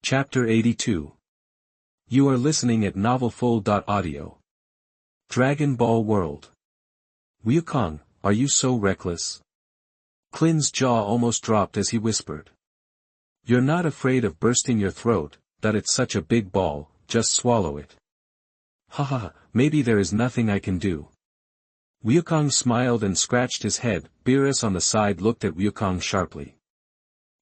Chapter 82. You are listening at novelfull.audio. Dragon Ball World. Wukong, are you so reckless? Klin's jaw almost dropped as he whispered. You're not afraid of bursting your throat, that it's such a big ball, just swallow it. Haha, maybe there is nothing I can do. Wukong smiled and scratched his head. Beerus on the side looked at Wukong sharply.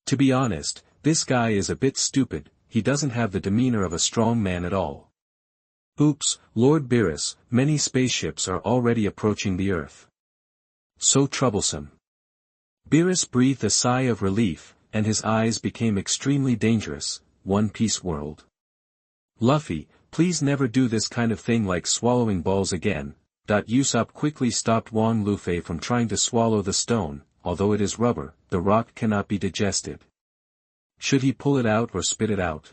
To be honest, this guy is a bit stupid, he doesn't have the demeanor of a strong man at all. Oops, Lord Beerus, many spaceships are already approaching the Earth. So troublesome. Beerus breathed a sigh of relief, and his eyes became extremely dangerous. One Piece world. Luffy, please never do this kind of thing like swallowing balls again. Usopp quickly stopped Wang Luffy from trying to swallow the stone. Although it is rubber, the rock cannot be digested. Should he pull it out or spit it out?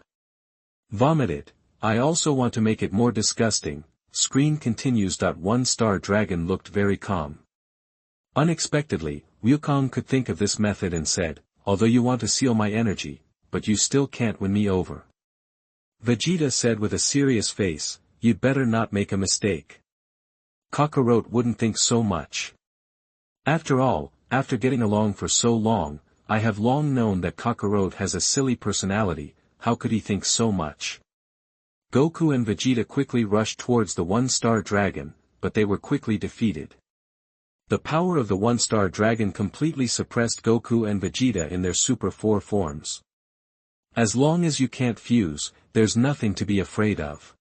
Vomit it. I also want to make it more disgusting. Screen continues. One Star Dragon looked very calm. Unexpectedly, Wukong could think of this method and said, although you want to seal my energy, but you still can't win me over. Vegeta said with a serious face, you'd better not make a mistake. Kakarot wouldn't think so much. After all, after getting along for so long, I have long known that Kakarot has a silly personality. How could he think so much? Goku and Vegeta quickly rushed towards the One-Star Dragon, but they were quickly defeated. The power of the One-Star Dragon completely suppressed Goku and Vegeta in their Super 4 forms. As long as you can't fuse, there's nothing to be afraid of.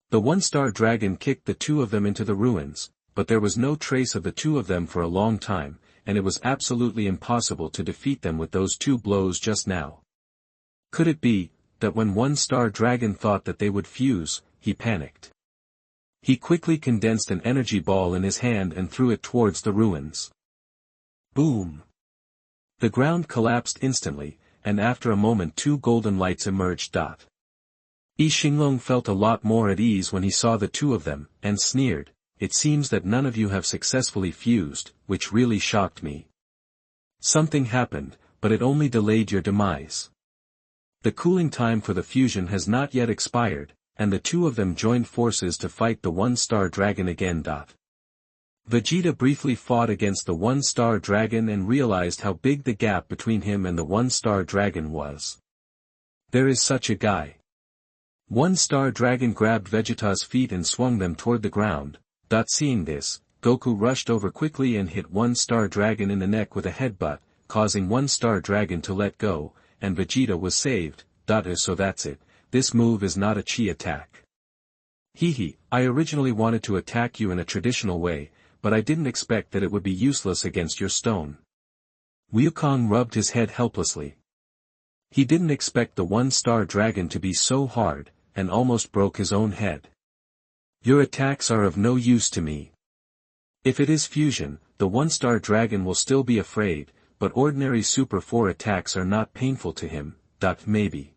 The One-Star Dragon kicked the two of them into the ruins, but there was no trace of the two of them for a long time, and it was absolutely impossible to defeat them with those two blows just now. Could it be, that when One-Star Dragon thought that they would fuse, he panicked? He quickly condensed an energy ball in his hand and threw it towards the ruins. Boom! The ground collapsed instantly, and after a moment two golden lights emerged. Yi Xinglong felt a lot more at ease when he saw the two of them, and sneered, it seems that none of you have successfully fused, which really shocked me. Something happened, but it only delayed your demise. The cooling time for the fusion has not yet expired, and the two of them joined forces to fight the One-Star Dragon again. Vegeta briefly fought against the One-Star Dragon and realized how big the gap between him and the One-Star Dragon was. There is such a guy. One-Star Dragon grabbed Vegeta's feet and swung them toward the ground. Seeing this, Goku rushed over quickly and hit One-Star Dragon in the neck with a headbutt, causing One-Star Dragon to let go, and Vegeta was saved. So that's it, this move is not a chi attack. Hehe, I originally wanted to attack you in a traditional way, but I didn't expect that it would be useless against your stone. Wukong rubbed his head helplessly. He didn't expect the One-Star Dragon to be so hard, and almost broke his own head. Your attacks are of no use to me. If it is fusion, the One-Star Dragon will still be afraid, but ordinary Super 4 attacks are not painful to him. Maybe.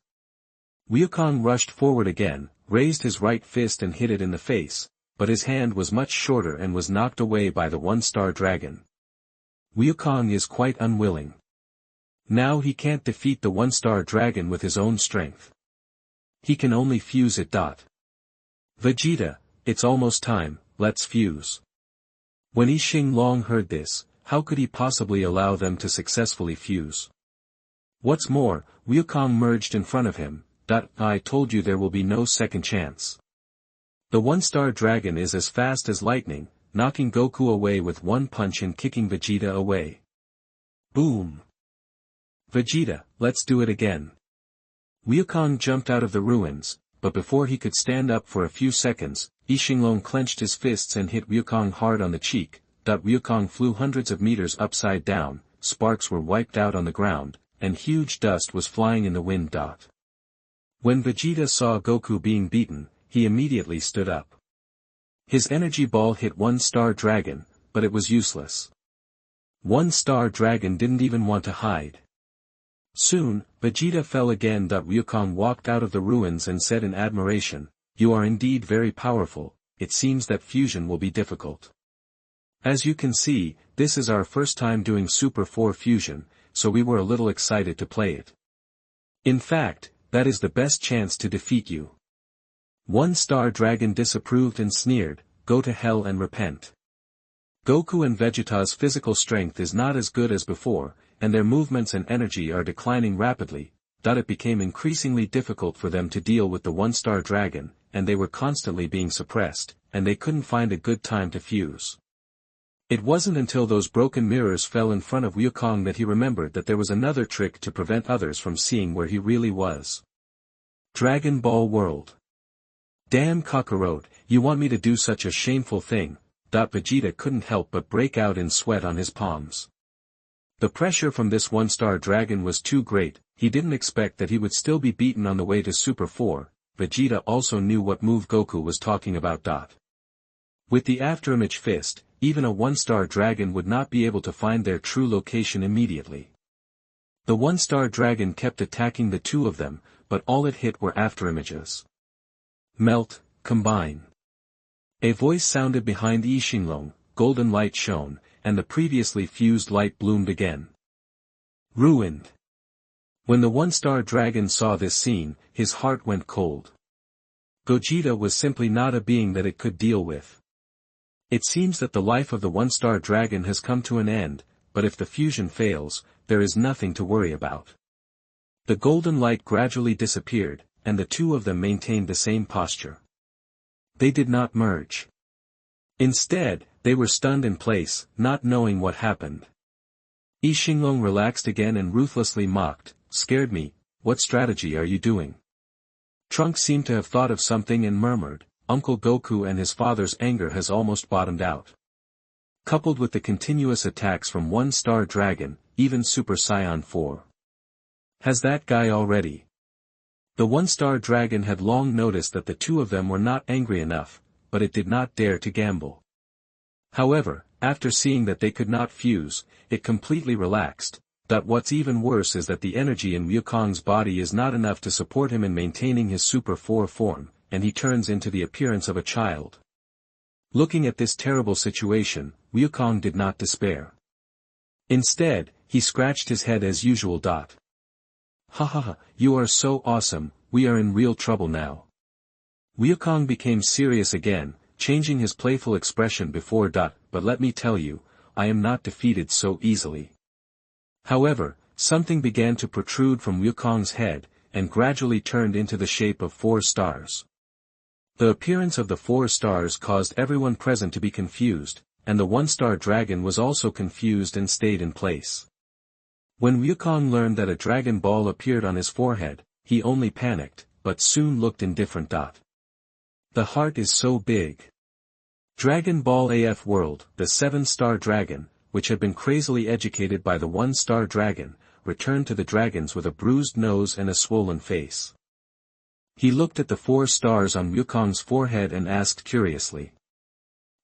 Wukong rushed forward again, raised his right fist and hit it in the face, but his hand was much shorter and was knocked away by the One-Star Dragon. Wukong is quite unwilling. Now he can't defeat the One-Star Dragon with his own strength. He can only fuse it. Vegeta, it's almost time, let's fuse. When Yi Xinglong heard this, how could he possibly allow them to successfully fuse? What's more, Wukong merged in front of him. I told you there will be no second chance. The One-Star Dragon is as fast as lightning, knocking Goku away with one punch and kicking Vegeta away. Boom! Vegeta, let's do it again. Wukong jumped out of the ruins, but before he could stand up for a few seconds, Yi Xinglong clenched his fists and hit Wukong hard on the cheek. Wukong flew hundreds of meters upside down, sparks were wiped out on the ground, and huge dust was flying in the wind. When Vegeta saw Goku being beaten, he immediately stood up. His energy ball hit One-Star Dragon, but it was useless. One-Star Dragon didn't even want to hide. Soon, Vegeta fell again. Wukong walked out of the ruins and said in admiration, you are indeed very powerful, it seems that fusion will be difficult. As you can see, this is our first time doing Super 4 fusion, so we were a little excited to play it. In fact, that is the best chance to defeat you. One-star dragon disapproved and sneered, go to hell and repent. Goku and Vegeta's physical strength is not as good as before, and their movements and energy are declining rapidly, that it became increasingly difficult for them to deal with the one-star dragon, and they were constantly being suppressed, and they couldn't find a good time to fuse. It wasn't until those broken mirrors fell in front of Wukong that he remembered that there was another trick to prevent others from seeing where he really was. Dragon Ball World. Damn Kakarot, you want me to do such a shameful thing? Vegeta couldn't help but break out in sweat on his palms. The pressure from this one-star dragon was too great, he didn't expect that he would still be beaten on the way to Super 4, Vegeta also knew what move Goku was talking about. With the afterimage fist, even a one-star dragon would not be able to find their true location immediately. The one-star dragon kept attacking the two of them, but all it hit were afterimages. Melt, combine. A voice sounded behind Yi Xinglong, golden light shone, and the previously fused light bloomed again. Ruined. When the one-star dragon saw this scene, his heart went cold. Gogeta was simply not a being that it could deal with. It seems that the life of the one-star dragon has come to an end, but if the fusion fails, there is nothing to worry about. The golden light gradually disappeared, and the two of them maintained the same posture. They did not merge. Instead, they were stunned in place, not knowing what happened. Yi Xinglong relaxed again and ruthlessly mocked, scared me, what strategy are you doing? Trunks seemed to have thought of something and murmured, Uncle Goku and his father's anger has almost bottomed out. Coupled with the continuous attacks from one-star dragon, even Super Saiyan 4. Has that guy already? The one-star dragon had long noticed that the two of them were not angry enough, but it did not dare to gamble. However, after seeing that they could not fuse, it completely relaxed. What's even worse is that the energy in Wukong's body is not enough to support him in maintaining his Super 4 form, and he turns into the appearance of a child. Looking at this terrible situation, Wukong did not despair. Instead, he scratched his head as usual. Ha ha ha, you are so awesome, we are in real trouble now. Wukong became serious again, changing his playful expression before. But let me tell you, I am not defeated so easily. However, something began to protrude from Wukong's head, and gradually turned into the shape of 4 stars. The appearance of the 4 stars caused everyone present to be confused, and the one-star dragon was also confused and stayed in place. When Wukong learned that a dragon ball appeared on his forehead, he only panicked, but soon looked indifferent. The heart is so big. Dragon Ball AF World, the 7-star dragon, which had been crazily educated by the one-star dragon, returned to the dragons with a bruised nose and a swollen face. He looked at the 4 stars on Wukong's forehead and asked curiously.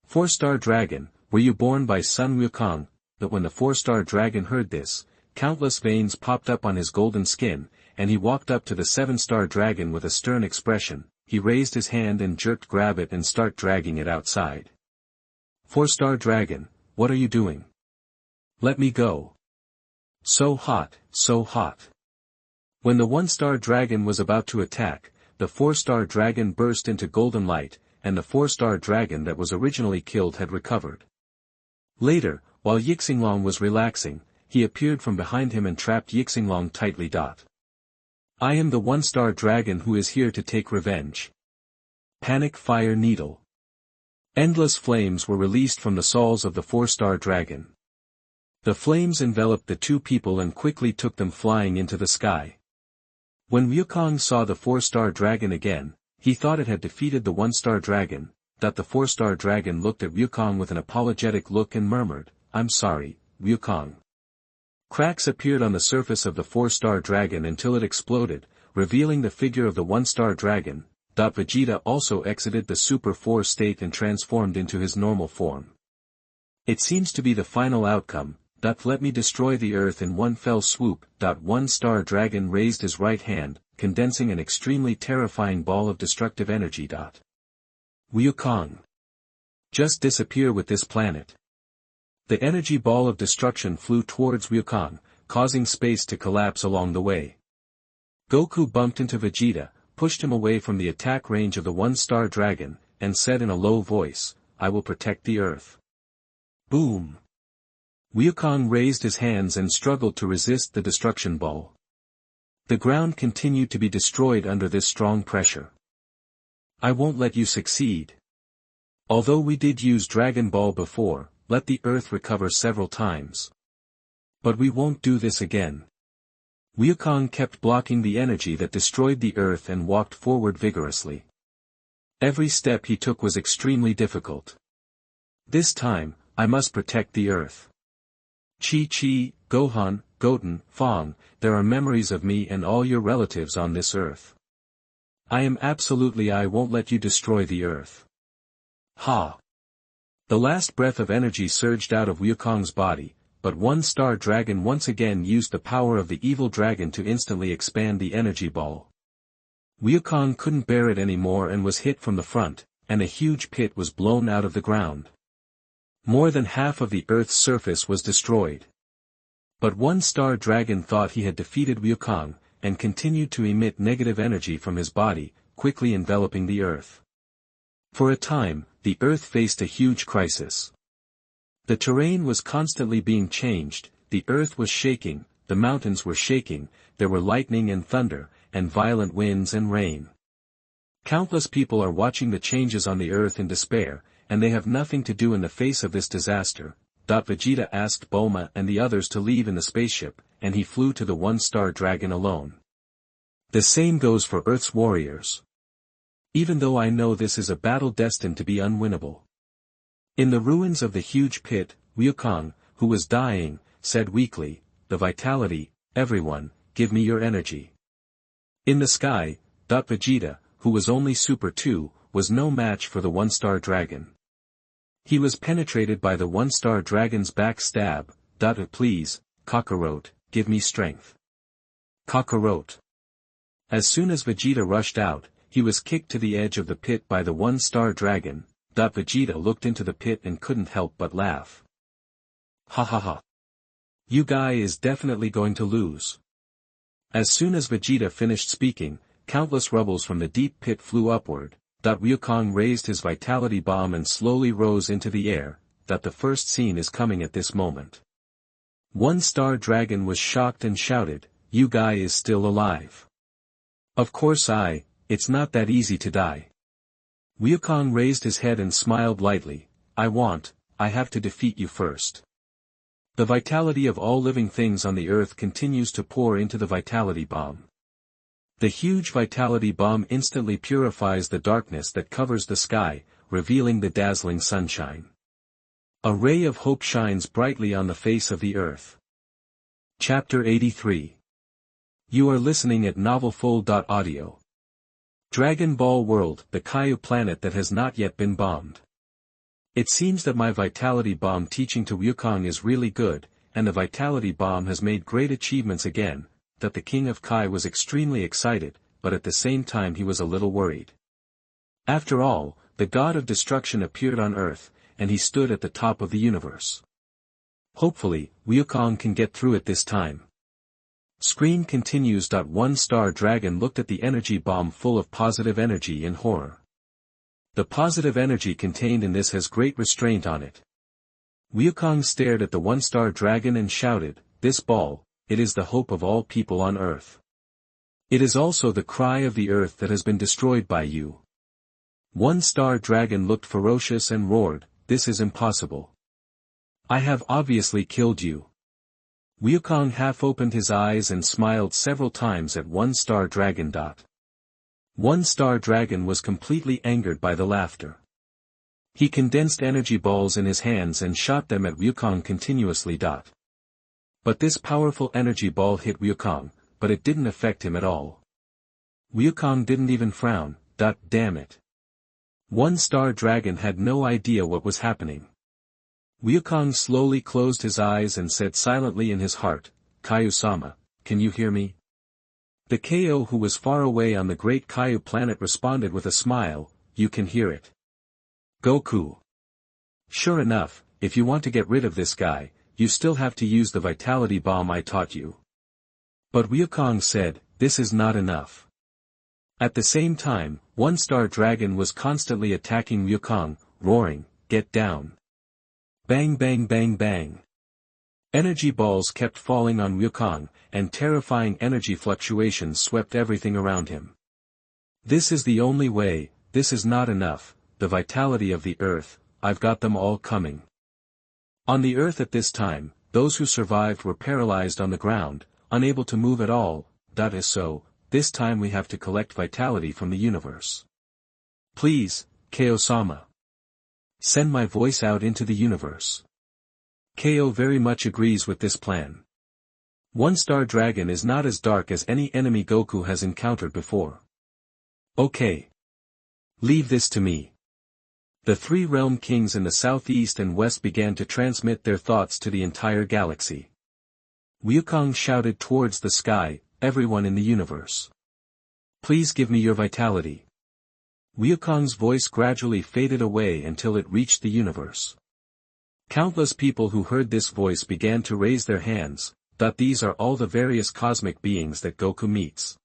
4-star dragon, were you born by Sun Wukong? But when the 4-star dragon heard this, countless veins popped up on his golden skin, and he walked up to the 7-star dragon with a stern expression. He raised his hand and jerked grab it and start dragging it outside. 4-star dragon, what are you doing? Let me go. So hot, so hot. When the 1-star dragon was about to attack, the 4-star dragon burst into golden light, and the 4-star dragon that was originally killed had recovered. Later, while Yixinglong was relaxing, he appeared from behind him and trapped Yixinglong tightly. I am the 1-star dragon who is here to take revenge. Panic Fire Needle. Endless flames were released from the soles of the 4-star dragon. The flames enveloped the two people and quickly took them flying into the sky. When Wukong saw the 4-star dragon again, he thought it had defeated the 1-star dragon. The 4-star dragon looked at Wukong with an apologetic look and murmured, I'm sorry, Wukong. Cracks appeared on the surface of the 4-star dragon until it exploded, revealing the figure of the 1-star dragon. Vegeta also exited the Super 4 state and transformed into his normal form. It seems to be the final outcome. Let me destroy the earth in one fell swoop. 1-star dragon raised his right hand, condensing an extremely terrifying ball of destructive energy. Wukong. Just disappear with this planet. The energy ball of destruction flew towards Wukong, causing space to collapse along the way. Goku bumped into Vegeta, pushed him away from the attack range of the one-star dragon, and said in a low voice, "I will protect the Earth." Boom! Wukong raised his hands and struggled to resist the destruction ball. The ground continued to be destroyed under this strong pressure. "I won't let you succeed. Although we did use Dragon Ball before, let the Earth recover several times. But we won't do this again." Wukong kept blocking the energy that destroyed the Earth and walked forward vigorously. Every step he took was extremely difficult. "This time, I must protect the Earth. Chi-Chi, Gohan, Goten, Fong, there are memories of me and all your relatives on this Earth. I won't let you destroy the Earth." Ha! The last breath of energy surged out of Wukong's body, but one-star dragon once again used the power of the evil dragon to instantly expand the energy ball. Wukong couldn't bear it anymore and was hit from the front, and a huge pit was blown out of the ground. More than half of the Earth's surface was destroyed. But one-star dragon thought he had defeated Wukong, and continued to emit negative energy from his body, quickly enveloping the Earth. For a time, the Earth faced a huge crisis. The terrain was constantly being changed, the Earth was shaking, the mountains were shaking, there were lightning and thunder, and violent winds and rain. Countless people are watching the changes on the Earth in despair, and they have nothing to do in the face of this disaster. Vegeta asked Bulma and the others to leave in the spaceship, and he flew to the one-star dragon alone. The same goes for Earth's warriors. Even though I know this is a battle destined to be unwinnable. In the ruins of the huge pit, Wukong, who was dying, said weakly, "The vitality, everyone, give me your energy." In the sky, Vegeta, who was only Super 2, was no match for the one-star dragon. He was penetrated by the one-star dragon's back stab. "Please, Kakarot, give me strength." Kakarot. As soon as Vegeta rushed out, he was kicked to the edge of the pit by the one-star dragon. Vegeta looked into the pit and couldn't help but laugh. "Ha ha ha. You guy is definitely going to lose." As soon as Vegeta finished speaking, countless rubbles from the deep pit flew upward. Wukong raised his vitality bomb and slowly rose into the air. The first scene is coming at this moment. One-star dragon was shocked and shouted, "You guy is still alive. Of course it's not that easy to die." Wukong raised his head and smiled lightly, I have to defeat you first." The vitality of all living things on the Earth continues to pour into the vitality bomb. The huge vitality bomb instantly purifies the darkness that covers the sky, revealing the dazzling sunshine. A ray of hope shines brightly on the face of the Earth. Chapter 83. You are listening at novelfull.audio. Dragon Ball World, the Kaiju planet that has not yet been bombed. It seems that my vitality bomb teaching to Wukong is really good, and the vitality bomb has made great achievements again. That the king of Kai was extremely excited, but at the same time he was a little worried. After all, the god of destruction appeared on Earth, and he stood at the top of the universe. Hopefully, Wukong can get through it this time. Screen continues. One-star dragon looked at the energy bomb full of positive energy in horror. The positive energy contained in this has great restraint on it. Wukong stared at the one-star dragon and shouted, "This ball, it is the hope of all people on Earth. It is also the cry of the Earth that has been destroyed by you." One-star dragon looked ferocious and roared, "This is impossible. I have obviously killed you." Wukong half opened his eyes and smiled several times at one-star dragon. One-star dragon was completely angered by the laughter. He condensed energy balls in his hands and shot them at Wukong continuously. But this powerful energy ball hit Wukong, but it didn't affect him at all. Wukong didn't even frown. Damn it. One-star dragon had no idea what was happening. Wukong slowly closed his eyes and said silently in his heart, "Kaiju-sama, can you hear me?" The KO who was far away on the great Kaiju planet responded with a smile, "You can hear it. Goku. Sure enough, if you want to get rid of this guy, you still have to use the vitality bomb I taught you." But Wukong said, "This is not enough." At the same time, one-star dragon was constantly attacking Wukong, roaring, "Get down!" Bang bang bang bang. Energy balls kept falling on Wukong, and terrifying energy fluctuations swept everything around him. "This is the only way, this is not enough, the vitality of the earth, I've got them all coming." On the earth at this time, those who survived were paralyzed on the ground, unable to move at all. That is so, this time we have to collect vitality from the universe. Please, Kao-sama. Send my voice out into the universe. Kao very much agrees with this plan. One-star dragon is not as dark as any enemy Goku has encountered before. Okay. Leave this to me. The three realm kings in the southeast and west began to transmit their thoughts to the entire galaxy. Wukong shouted towards the sky, "Everyone in the universe. Please give me your vitality." Wukong's voice gradually faded away until it reached the universe. Countless people who heard this voice began to raise their hands, that these are all the various cosmic beings that Goku meets.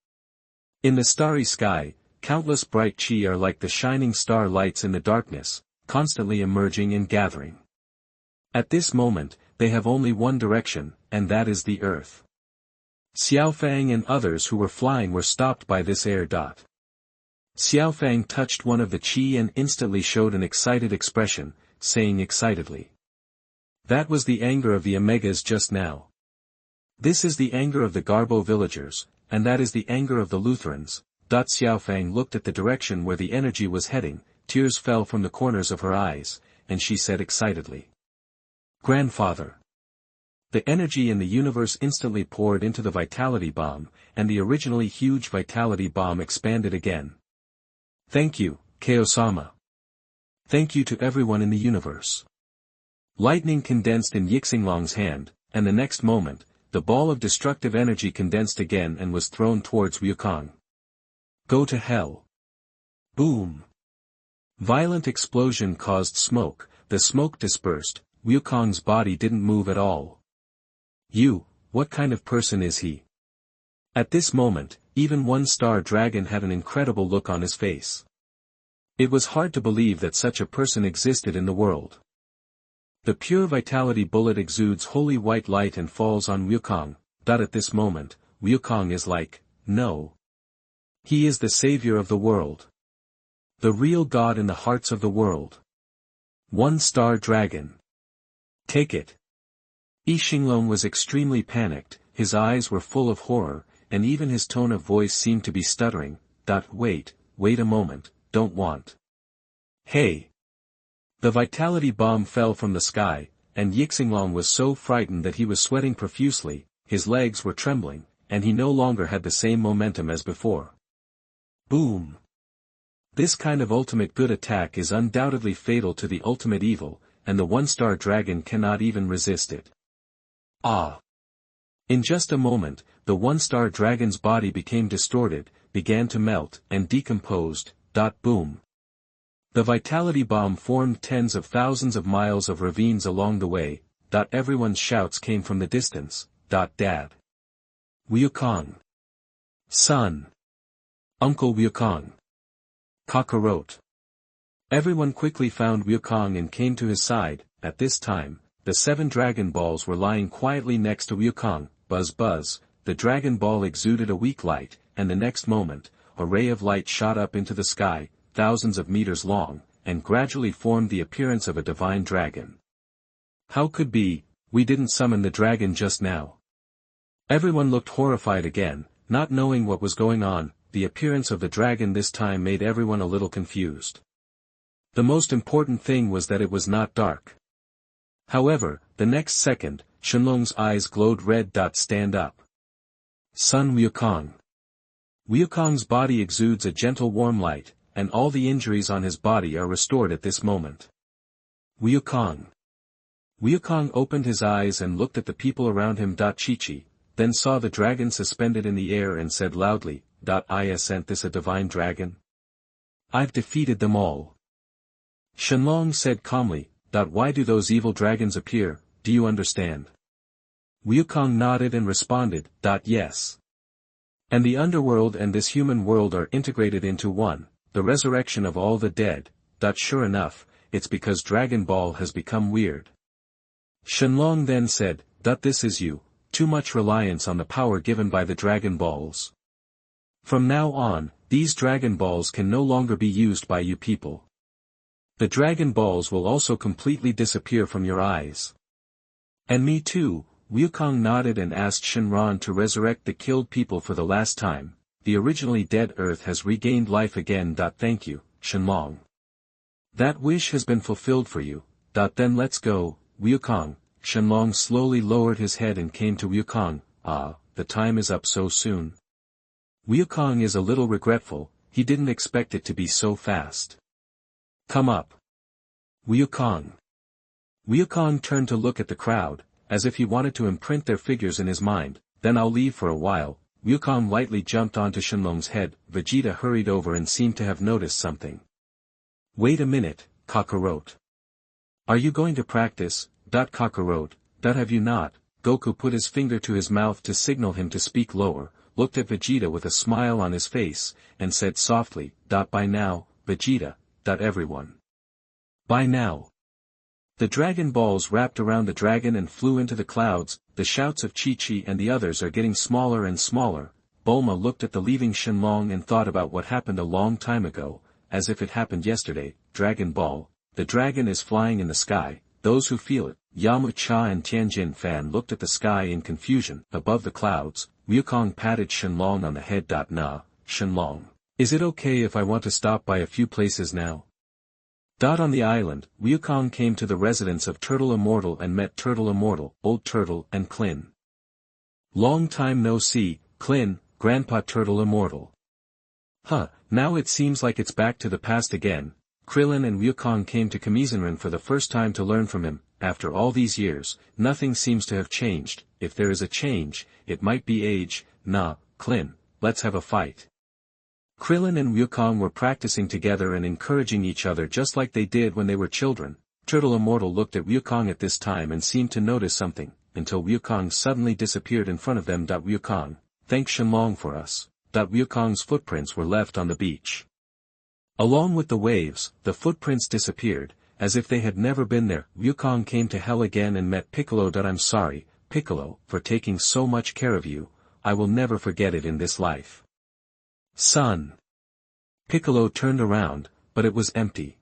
In the starry sky, countless bright chi are like the shining star lights in the darkness, constantly emerging and gathering. At this moment, they have only one direction, and that is the earth. Xiaofang and others who were flying were stopped by this air. Xiaofang touched one of the chi and instantly showed an excited expression, saying excitedly, "That was the anger of the Omegas just now. This is the anger of the Garbo villagers, and that is the anger of the Lutherans." Xiaofang looked at the direction where the energy was heading, tears fell from the corners of her eyes, and she said excitedly, "Grandfather." The energy in the universe instantly poured into the vitality bomb, and the originally huge vitality bomb expanded again. "Thank you, Kao-sama. Thank you to everyone in the universe." Lightning condensed in Yixinglong's hand, and the next moment, the ball of destructive energy condensed again and was thrown towards Wukong. "Go to hell." Boom! Violent explosion caused smoke, the smoke dispersed, Wukong's body didn't move at all. What kind of person is he? At this moment, even one-star dragon had an incredible look on his face. It was hard to believe that such a person existed in the world. The pure vitality bullet exudes holy white light and falls on Wukong. At this moment, Wukong is like, no. He is the savior of the world. The real God in the hearts of the world. One-star dragon. Take it. Yixinglong was extremely panicked, his eyes were full of horror, and even his tone of voice seemed to be stuttering. Wait a moment, don't want. Hey! The vitality bomb fell from the sky, and Yixinglong was so frightened that he was sweating profusely, his legs were trembling, and he no longer had the same momentum as before. Boom! This kind of ultimate good attack is undoubtedly fatal to the ultimate evil, and the one-star dragon cannot even resist it. Ah! In just a moment, the one-star dragon's body became distorted, began to melt, and decomposed. Boom! The vitality bomb formed tens of thousands of miles of ravines along the way. Everyone's shouts came from the distance. Dad. Wukong. Son. Uncle Wukong. Kakarot. Everyone quickly found Wukong and came to his side. At this time, the 7 Dragon Balls were lying quietly next to Wukong. Buzz buzz, the Dragon Ball exuded a weak light, and the next moment, a ray of light shot up into the sky, thousands of meters long, and gradually formed the appearance of a divine dragon. How could be, we didn't summon the dragon just now. Everyone looked horrified again, not knowing what was going on. The appearance of the dragon this time made everyone a little confused. The most important thing was that it was not dark. However, the next second, Shenlong's eyes glowed red. Stand up. Son Wukong. Wukong's body exudes a gentle warm light, and all the injuries on his body are restored at this moment. Wukong. Wukong opened his eyes and looked at the people around him. Chi-Chi, then saw the dragon suspended in the air and said loudly, "Isn't this a divine dragon? I've defeated them all." Shenlong said calmly, "Why do those evil dragons appear, do you understand?" Wukong nodded and responded, "Yes. And the underworld and this human world are integrated into one, the resurrection of all the dead. Sure enough, it's because Dragon Ball has become weird. Shenlong then said, this is you, too much reliance on the power given by the Dragon Balls. From now on, these Dragon Balls can no longer be used by you people. The Dragon Balls will also completely disappear from your eyes. And me too. Wukong nodded and asked Shenron to resurrect the killed people for the last time. The originally dead earth has regained life again. Thank you, Shenlong. That wish has been fulfilled for you. Then let's go, Wukong. Shenlong slowly lowered his head and came to Wukong. The time is up so soon. Wukong is a little regretful, he didn't expect it to be so fast. Come up. Wukong. Wukong turned to look at the crowd, as if he wanted to imprint their figures in his mind. Then I'll leave for a while. Wukong lightly jumped onto Shenlong's head. Vegeta hurried over and seemed to have noticed something. Wait a minute, Kakarot. Are you going to practice? Kakarot, have you not? Goku put his finger to his mouth to signal him to speak lower, looked at Vegeta with a smile on his face, and said softly, by now, Vegeta, everyone. By now. The Dragon Balls wrapped around the dragon and flew into the clouds. The shouts of Chi-Chi and the others are getting smaller and smaller. Bulma looked at the leaving Shenlong and thought about what happened a long time ago, as if it happened yesterday. Dragon Ball, the dragon is flying in the sky. Those who feel it, Yamcha and Tianjin Fan looked at the sky in confusion. Above the clouds, Wukong patted Shenlong on the head. Nah, Shenlong, is it okay if I want to stop by a few places now? On the island, Wukong came to the residence of Turtle Immortal and met Turtle Immortal, Old Turtle and Klin. Long time no see, Klin, Grandpa Turtle Immortal. Now it seems like it's back to the past again. Krillin and Wukong came to Kamisenran for the first time to learn from him. After all these years, nothing seems to have changed. If there is a change, it might be age. Nah, Klin, let's have a fight. Krillin and Wukong were practicing together and encouraging each other just like they did when they were children. Turtle Immortal looked at Wukong at this time and seemed to notice something, until Wukong suddenly disappeared in front of them. Wukong, thank Shenlong for us. Wukong's footprints were left on the beach. Along with the waves, the footprints disappeared, as if they had never been there. Wukong came to Hell again and met Piccolo. I'm sorry, Piccolo, for taking so much care of you. I will never forget it in this life. Son. Piccolo turned around, but it was empty.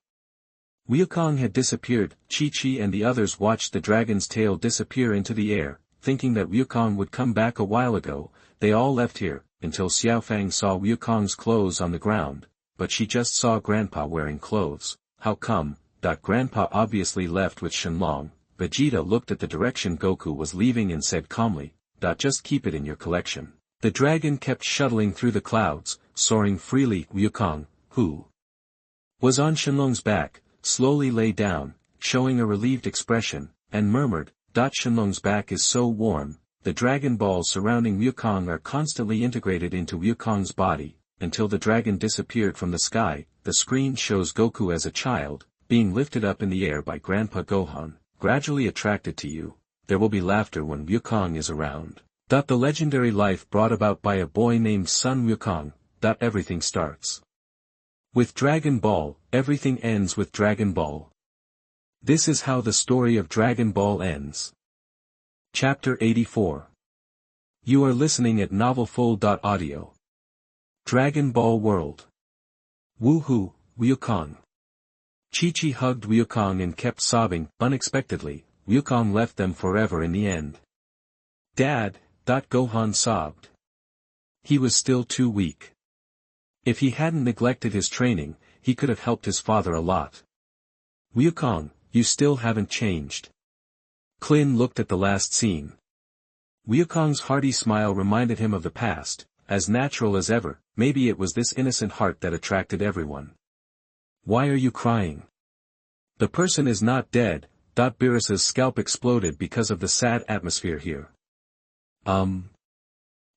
Wukong had disappeared. Chi-Chi and the others watched the dragon's tail disappear into the air, thinking that Wukong would come back a while ago. They all left here, until Xiaofang saw Wukong's clothes on the ground, but she just saw Grandpa wearing clothes. How come? Grandpa obviously left with Shenlong. Vegeta looked at the direction Goku was leaving and said calmly, just keep it in your collection. The dragon kept shuttling through the clouds, soaring freely. Wukong, who was on Shenlong's back, slowly lay down, showing a relieved expression, and murmured, Shenlong's back is so warm. The Dragon Balls surrounding Wukong are constantly integrated into Wukong's body, until the dragon disappeared from the sky. The screen shows Goku as a child, being lifted up in the air by Grandpa Gohan, gradually attracted to you. There will be laughter when Wukong is around. The legendary life brought about by a boy named Sun Wukong. Everything starts with Dragon Ball, everything ends with Dragon Ball. This is how the story of Dragon Ball ends. Chapter 84. You are listening at novelfull.audio. Dragon Ball World. Woohoo, Wukong. Chi-Chi hugged Wukong and kept sobbing. Unexpectedly, Wukong left them forever in the end. Dad, Gohan sobbed. He was still too weak. If he hadn't neglected his training, he could have helped his father a lot. Wukong, you still haven't changed. Klin looked at the last scene. Wukong's hearty smile reminded him of the past, as natural as ever. Maybe it was this innocent heart that attracted everyone. Why are you crying? The person is not dead. Beerus's scalp exploded because of the sad atmosphere here.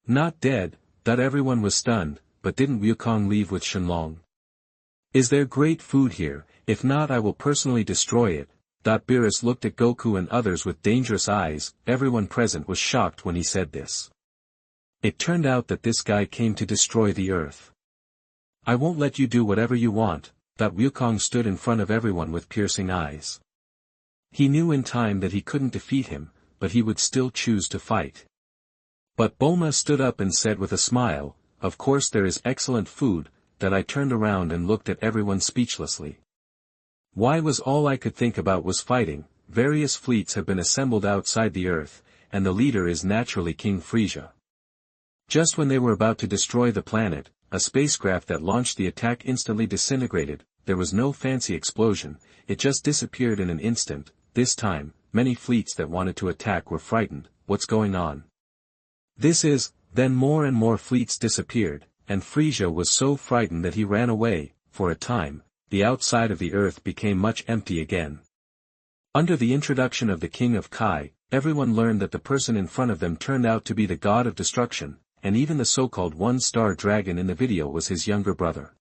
Not dead. Everyone was stunned, but didn't Wukong leave with Shenlong? Is there great food here? If not, I will personally destroy it. Beerus looked at Goku and others with dangerous eyes. Everyone present was shocked when he said this. It turned out that this guy came to destroy the earth. I won't let you do whatever you want, that Wukong stood in front of everyone with piercing eyes. He knew in time that he couldn't defeat him, but he would still choose to fight. But Bulma stood up and said with a smile, "Of course there is excellent food." That I turned around and looked at everyone speechlessly. Why was all I could think about was fighting. Various fleets have been assembled outside the earth, and the leader is naturally King Frisia. Just when they were about to destroy the planet, a spacecraft that launched the attack instantly disintegrated. There was no fancy explosion, it just disappeared in an instant. This time, many fleets that wanted to attack were frightened. What's going on? Then more and more fleets disappeared, and Frisia was so frightened that he ran away. For a time, the outside of the earth became much empty again. Under the introduction of the King of Kai, everyone learned that the person in front of them turned out to be the god of destruction, and even the so-called one-star dragon in the video was his younger brother.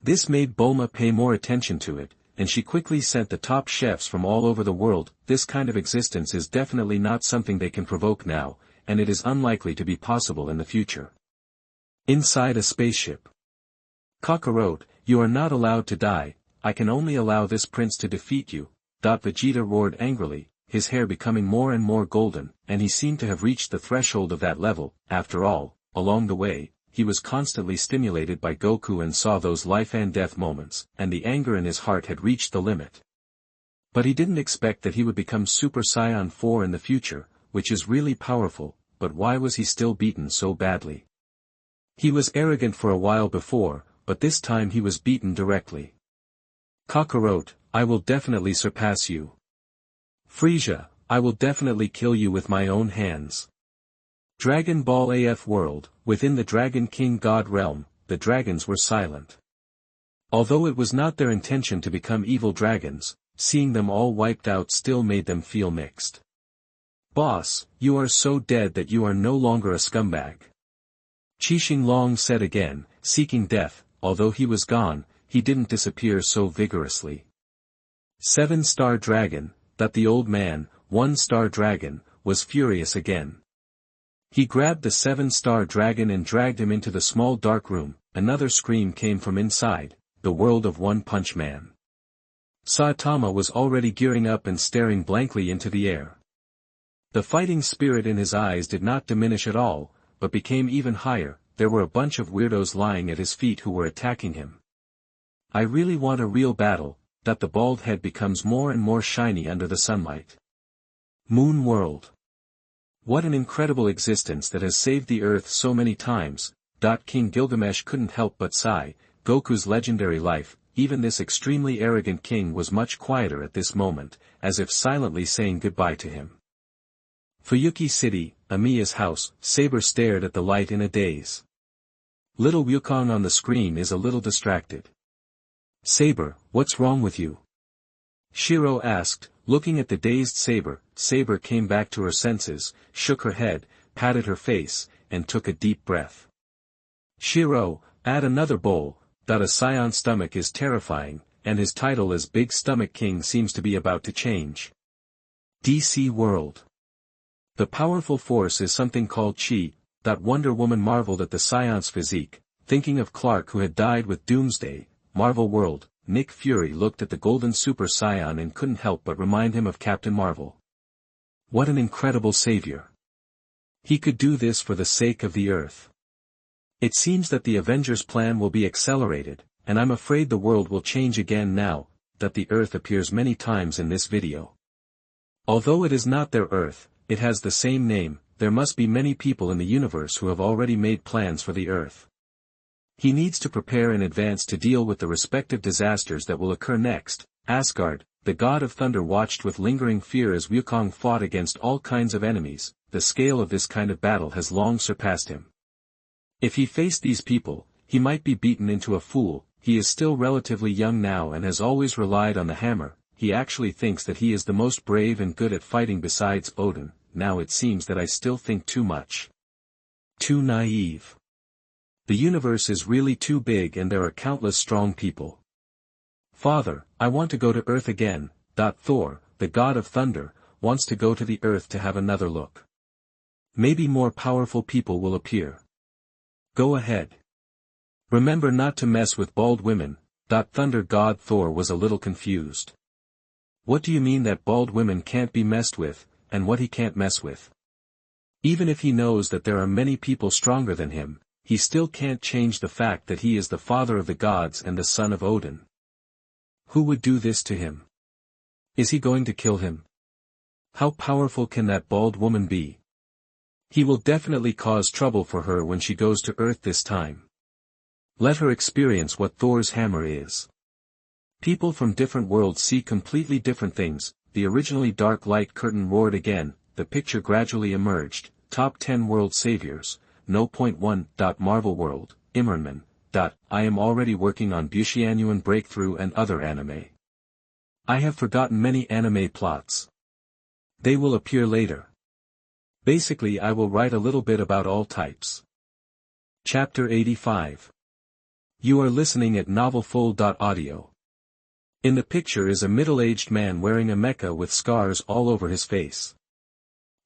This made Bulma pay more attention to it, and she quickly sent the top chefs from all over the world. This kind of existence is definitely not something they can provoke now, and it is unlikely to be possible in the future. Inside a spaceship. Kakarot, you are not allowed to die, I can only allow this prince to defeat you. Vegeta roared angrily, his hair becoming more and more golden, and he seemed to have reached the threshold of that level. After all, along the way, he was constantly stimulated by Goku and saw those life and death moments, and the anger in his heart had reached the limit. But he didn't expect that he would become Super Saiyan 4 in the future, which is really powerful. But why was he still beaten so badly? He was arrogant for a while before, but this time he was beaten directly. Kakarot, I will definitely surpass you. Frisia, I will definitely kill you with my own hands. Dragon Ball AF World, within the Dragon King God realm, the dragons were silent. Although it was not their intention to become evil dragons, seeing them all wiped out still made them feel mixed. Boss, you are so dead that you are no longer a scumbag. Qixing Long said again, seeking death. Although he was gone, he didn't disappear so vigorously. 7-star dragon, that the old man, 1-star dragon, was furious again. He grabbed the 7-star dragon and dragged him into the small dark room. Another scream came from inside, the world of One Punch Man. Saitama was already gearing up and staring blankly into the air. The fighting spirit in his eyes did not diminish at all, but became even higher. There were a bunch of weirdos lying at his feet who were attacking him. I really want a real battle. That the bald head becomes more and more shiny under the sunlight. Moon World. What an incredible existence that has saved the earth so many times. King Gilgamesh couldn't help but sigh. Goku's legendary life, even this extremely arrogant king was much quieter at this moment, as if silently saying goodbye to him. Fuyuki City, Amiya's house. Saber stared at the light in a daze. Little Wukong on the screen is a little distracted. Saber, what's wrong with you? Shiro asked, looking at the dazed Saber. Saber came back to her senses, shook her head, patted her face, and took a deep breath. Shiro, add another bowl. A Saiyan stomach is terrifying, and his title as Big Stomach King seems to be about to change. DC World. The powerful force is something called Chi. Wonder Woman marveled at the Saiyan's physique, thinking of Clark who had died with Doomsday. Marvel World. Nick Fury looked at the Golden Super Saiyan and couldn't help but remind him of Captain Marvel. What an incredible savior. He could do this for the sake of the Earth. It seems that the Avengers' plan will be accelerated, and I'm afraid the world will change again now that the Earth appears many times in this video. Although it is not their Earth, it has the same name. There must be many people in the universe who have already made plans for the Earth. He needs to prepare in advance to deal with the respective disasters that will occur next. Asgard, the god of thunder, watched with lingering fear as Wukong fought against all kinds of enemies. The scale of this kind of battle has long surpassed him. If he faced these people, he might be beaten into a fool. He is still relatively young now and has always relied on the hammer. He actually thinks that he is the most brave and good at fighting besides Odin. Now it seems that I still think too much. Too naive. The universe is really too big and there are countless strong people. Father, I want to go to Earth again. Thor, the god of thunder, wants to go to the Earth to have another look. Maybe more powerful people will appear. Go ahead. Remember not to mess with bald women. Thunder God Thor was a little confused. What do you mean that bald women can't be messed with, and what he can't mess with? Even if he knows that there are many people stronger than him, he still can't change the fact that he is the father of the gods and the son of Odin. Who would do this to him? Is he going to kill him? How powerful can that bald woman be? He will definitely cause trouble for her when she goes to Earth this time. Let her experience what Thor's hammer is. People from different worlds see completely different things. The originally dark light curtain roared again, the picture gradually emerged. Top 10 World Saviors, No.1. Marvel World, Immerman. I am already working on Bushianuan Breakthrough and other anime. I have forgotten many anime plots. They will appear later. Basically I will write a little bit about all types. Chapter 85. You are listening at novelfull.audio. In the picture is a middle-aged man wearing a mecha with scars all over his face.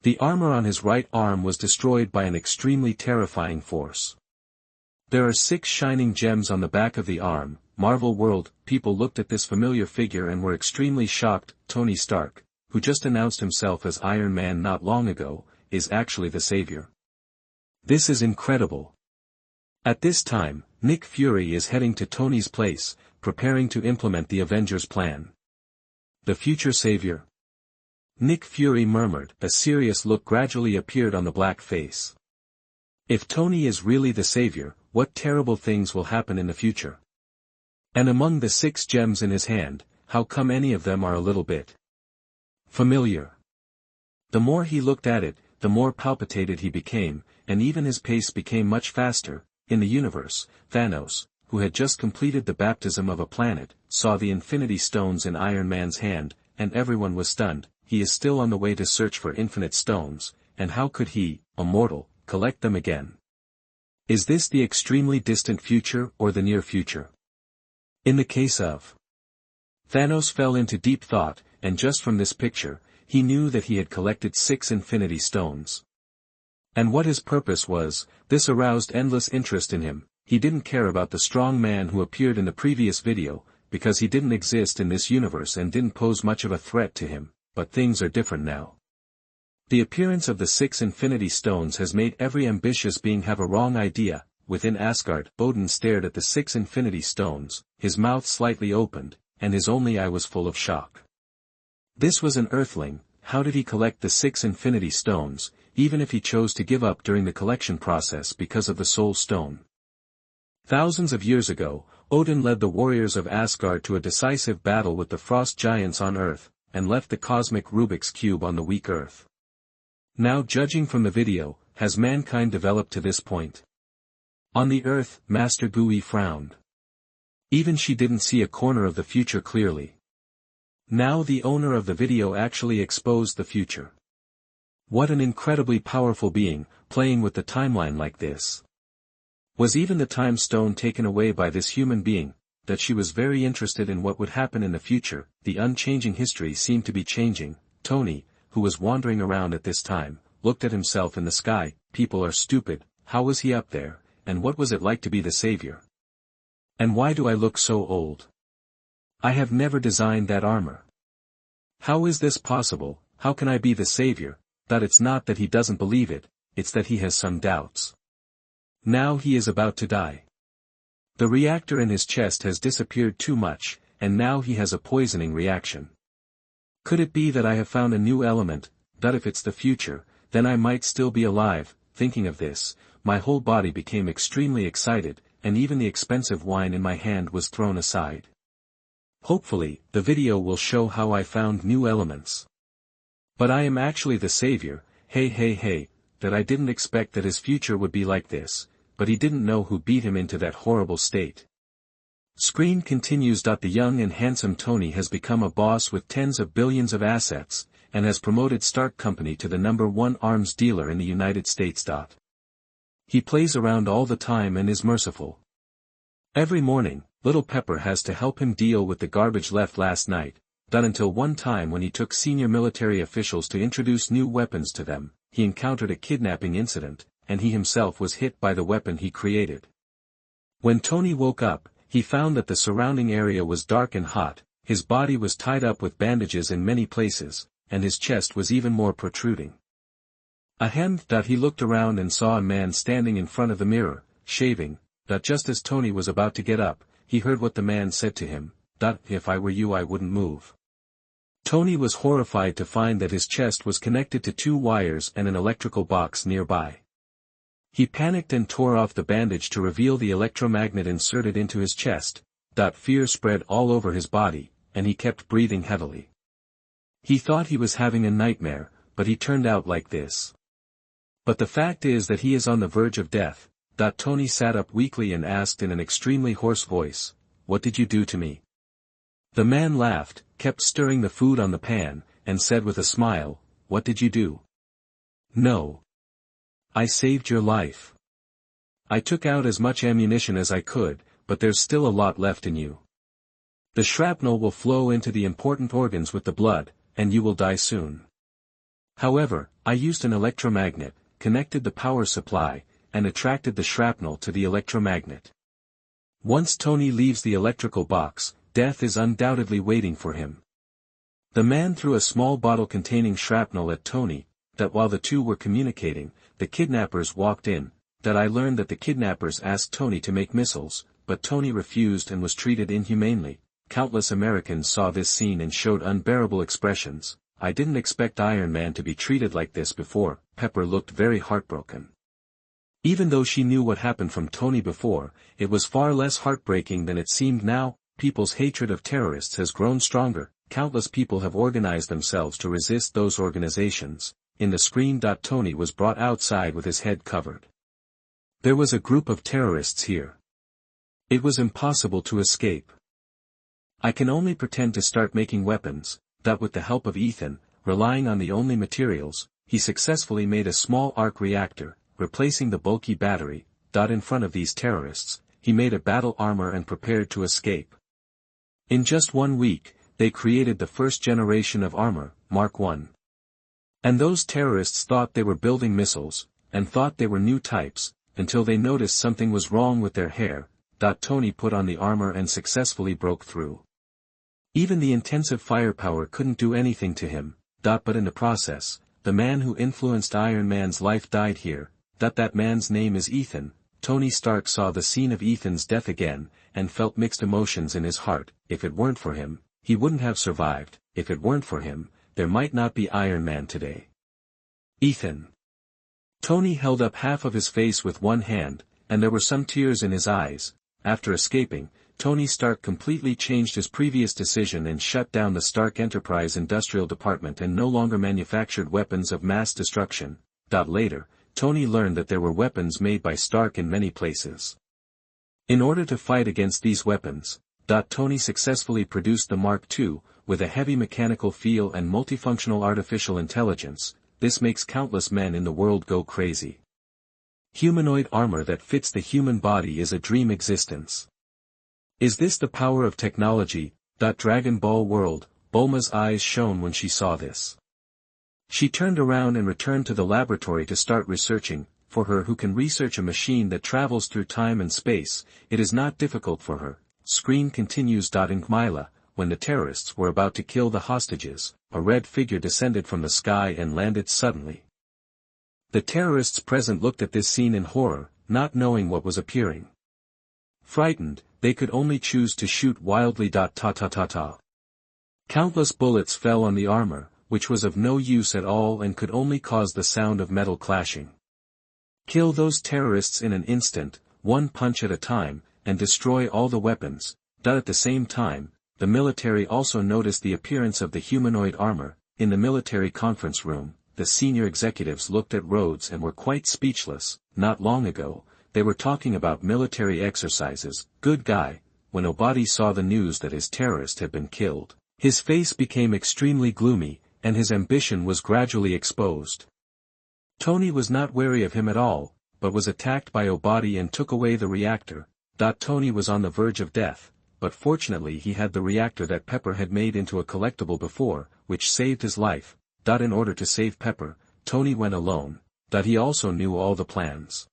The armor on his right arm was destroyed by an extremely terrifying force. There are 6 shining gems on the back of the arm. Marvel World. People looked at this familiar figure and were extremely shocked. Tony Stark, who just announced himself as Iron Man not long ago, is actually the savior. This is incredible. At this time, Nick Fury is heading to Tony's place, preparing to implement the Avengers' plan. The future savior? Nick Fury murmured. A serious look gradually appeared on the black face. If Tony is really the savior, what terrible things will happen in the future? And among the 6 gems in his hand, how come any of them are a little bit familiar? The more he looked at it, the more palpitated he became, and even his pace became much faster. In the universe, Thanos, who had just completed the baptism of a planet, saw the Infinity Stones in Iron Man's hand, and everyone was stunned. He is still on the way to search for infinite stones, and how could he, a mortal, collect them again? Is this the extremely distant future or the near future? In the case of Thanos fell into deep thought, and just from this picture, he knew that he had collected 6 Infinity Stones. And what his purpose was, this aroused endless interest in him. He didn't care about the strong man who appeared in the previous video, because he didn't exist in this universe and didn't pose much of a threat to him, but things are different now. The appearance of the 6 Infinity Stones has made every ambitious being have a wrong idea. Within Asgard, Odin stared at the 6 Infinity Stones, his mouth slightly opened, and his only eye was full of shock. This was an Earthling. How did he collect the 6 Infinity Stones, even if he chose to give up during the collection process because of the Soul Stone? Thousands of years ago, Odin led the warriors of Asgard to a decisive battle with the frost giants on Earth, and left the cosmic Rubik's Cube on the weak Earth. Now, judging from the video, has mankind developed to this point? On the Earth, Master Gui frowned. Even she didn't see a corner of the future clearly. Now the owner of the video actually exposed the future. What an incredibly powerful being, playing with the timeline like this. Was even the time stone taken away by this human being, that she was very interested in what would happen in the future? The unchanging history seemed to be changing. Tony, who was wandering around at this time, looked at himself in the sky. People are stupid. How was he up there, and what was it like to be the savior? And why do I look so old? I have never designed that armor. How is this possible? How can I be the savior? That it's not that he doesn't believe it, it's that he has some doubts. Now he is about to die. The reactor in his chest has disappeared too much, and now he has a poisoning reaction. Could it be that I have found a new element, that if it's the future, then I might still be alive? Thinking of this, my whole body became extremely excited, and even the expensive wine in my hand was thrown aside. Hopefully, the video will show how I found new elements. But I am actually the savior. Hey, that I didn't expect that his future would be like this, but he didn't know who beat him into that horrible state. Screen continues. The young and handsome Tony has become a boss with tens of billions of assets, and has promoted Stark Company to the #1 arms dealer in the United States. He plays around all the time and is merciful. Every morning, Little Pepper has to help him deal with the garbage left last night, until one time when he took senior military officials to introduce new weapons to them, he encountered a kidnapping incident, and he himself was hit by the weapon he created. When Tony woke up, he found that the surrounding area was dark and hot, his body was tied up with bandages in many places, and his chest was even more protruding. He looked around and saw a man standing in front of the mirror, shaving. Just as Tony was about to get up, he heard what the man said to him. If I were you, I wouldn't move. Tony was horrified to find that his chest was connected to 2 wires and an electrical box nearby. He panicked and tore off the bandage to reveal the electromagnet inserted into his chest. Fear spread all over his body, and he kept breathing heavily. He thought he was having a nightmare, but he turned out like this. But the fact is that he is on the verge of death. Tony sat up weakly and asked in an extremely hoarse voice, "What did you do to me?" The man laughed, kept stirring the food on the pan, and said with a smile, "What did you do?" "No. I saved your life. I took out as much ammunition as I could, but there's still a lot left in you. The shrapnel will flow into the important organs with the blood, and you will die soon. However, I used an electromagnet, connected the power supply, and attracted the shrapnel to the electromagnet. Once Tony leaves the electrical box, death is undoubtedly waiting for him." The man threw a small bottle containing shrapnel at Tony. While the two were communicating, the kidnappers walked in. I learned that the kidnappers asked Tony to make missiles, but Tony refused and was treated inhumanely. Countless Americans saw this scene and showed unbearable expressions. "I didn't expect Iron Man to be treated like this before." Pepper looked very heartbroken. Even though she knew what happened from Tony before, it was far less heartbreaking than it seemed now. People's hatred of terrorists has grown stronger. Countless people have organized themselves to resist those organizations. In the screen. Tony was brought outside with his head covered. There was a group of terrorists here. It was impossible to escape. I can only pretend to start making weapons. With the help of Ethan, relying on the only materials, he successfully made a small arc reactor, replacing the bulky battery. In front of these terrorists, he made a battle armor and prepared to escape. In just 1 week, they created the first generation of armor, Mark I. And those terrorists thought they were building missiles, and thought they were new types, until they noticed something was wrong with their hair. Tony put on the armor and successfully broke through. Even the intensive firepower couldn't do anything to him. But in the process, the man who influenced Iron Man's life died here. That man's name is Ethan. Tony Stark saw the scene of Ethan's death again, and felt mixed emotions in his heart. If it weren't for him, he wouldn't have survived. If it weren't for him, there might not be Iron Man today. Ethan. Tony held up half of his face with one hand, and there were some tears in his eyes. After escaping, Tony Stark completely changed his previous decision and shut down the Stark Enterprise Industrial Department and no longer manufactured weapons of mass destruction. Later, Tony learned that there were weapons made by Stark in many places. In order to fight against these weapons, Tony successfully produced the Mark II, with a heavy mechanical feel and multifunctional artificial intelligence. This makes countless men in the world go crazy. Humanoid armor that fits the human body is a dream existence. Is this the power of technology? Dragon Ball World. Bulma's eyes shone when she saw this. She turned around and returned to the laboratory to start researching. For her who can research a machine that travels through time and space, it is not difficult for her. Screen continues. In Gmyla, when the terrorists were about to kill the hostages, a red figure descended from the sky and landed suddenly. The terrorists present looked at this scene in horror, not knowing what was appearing. Frightened, they could only choose to shoot wildly. Countless bullets fell on the armor, which was of no use at all and could only cause the sound of metal clashing. Kill those terrorists in an instant, one punch at a time, and destroy all the weapons. At the same time, the military also noticed the appearance of the humanoid armor. In the military conference room, the senior executives looked at Rhodes and were quite speechless. Not long ago, they were talking about military exercises. Good guy. When Obadi saw the news that his terrorist had been killed, his face became extremely gloomy, and his ambition was gradually exposed. Tony was not wary of him at all, but was attacked by Obadi and took away the reactor. Tony was on the verge of death, but fortunately he had the reactor that Pepper had made into a collectible before, which saved his life. In order to save Pepper, Tony went alone, that he also knew all the plans.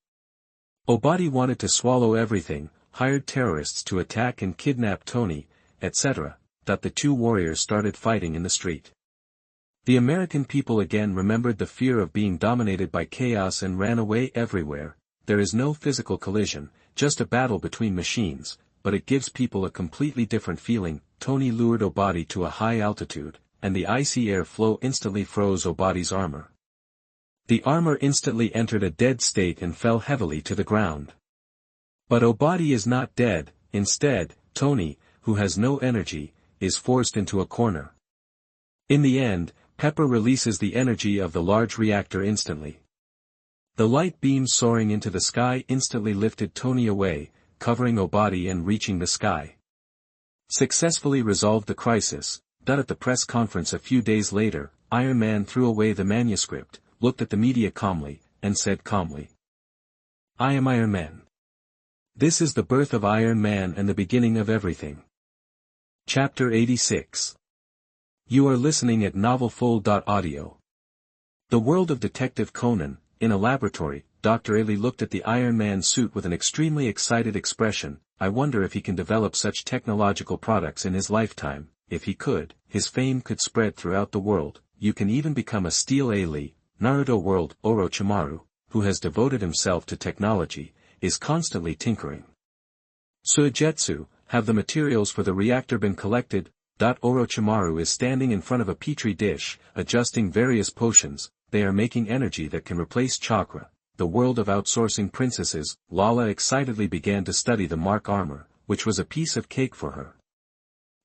Obadi wanted to swallow everything, hired terrorists to attack and kidnap Tony, etc., that the two warriors started fighting in the street. The American people again remembered the fear of being dominated by chaos and ran away everywhere. There is no physical collision, just a battle between machines, but it gives people a completely different feeling. Tony lured Obadi to a high altitude, and the icy air flow instantly froze Obadi's armor. The armor instantly entered a dead state and fell heavily to the ground. But Obadi is not dead. Instead, Tony, who has no energy, is forced into a corner. In the end, Pepper releases the energy of the large reactor instantly. The light beams soaring into the sky instantly lifted Tony away, covering Obadi and reaching the sky. Successfully resolved the crisis. At the press conference a few days later, Iron Man threw away the manuscript, looked at the media calmly, and said calmly, "I am Iron Man. This is the birth of Iron Man and the beginning of everything." Chapter 86. You are listening at novelfull.audio. The world of Detective Conan. In a laboratory, Dr. Ailey looked at the Iron Man suit with an extremely excited expression. I wonder if he can develop such technological products in his lifetime. If he could, his fame could spread throughout the world. You can even become a Steel Ailey. Naruto world. Orochimaru, who has devoted himself to technology, is constantly tinkering. Suigetsu, have the materials for the reactor been collected? Orochimaru is standing in front of a petri dish, adjusting various potions. They are making energy that can replace chakra. The world of outsourcing princesses. Lala excitedly began to study the Mark armor, which was a piece of cake for her.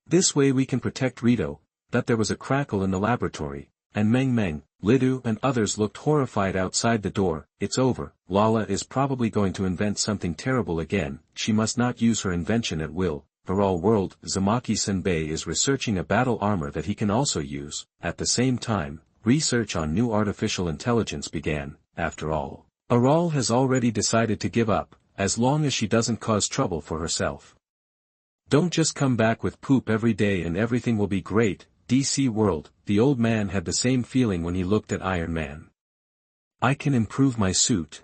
This way we can protect Rito. There was a crackle in the laboratory, and Meng Meng, Lidu and others looked horrified outside the door. It's over. Lala is probably going to invent something terrible again. She must not use her invention at will. For all world, Zamaki Senbei is researching a battle armor that he can also use. At the same time, research on new artificial intelligence began. After all, Aral has already decided to give up, as long as she doesn't cause trouble for herself. Don't just come back with poop every day and everything will be great. DC World. The old man had the same feeling when he looked at Iron Man. I can improve my suit.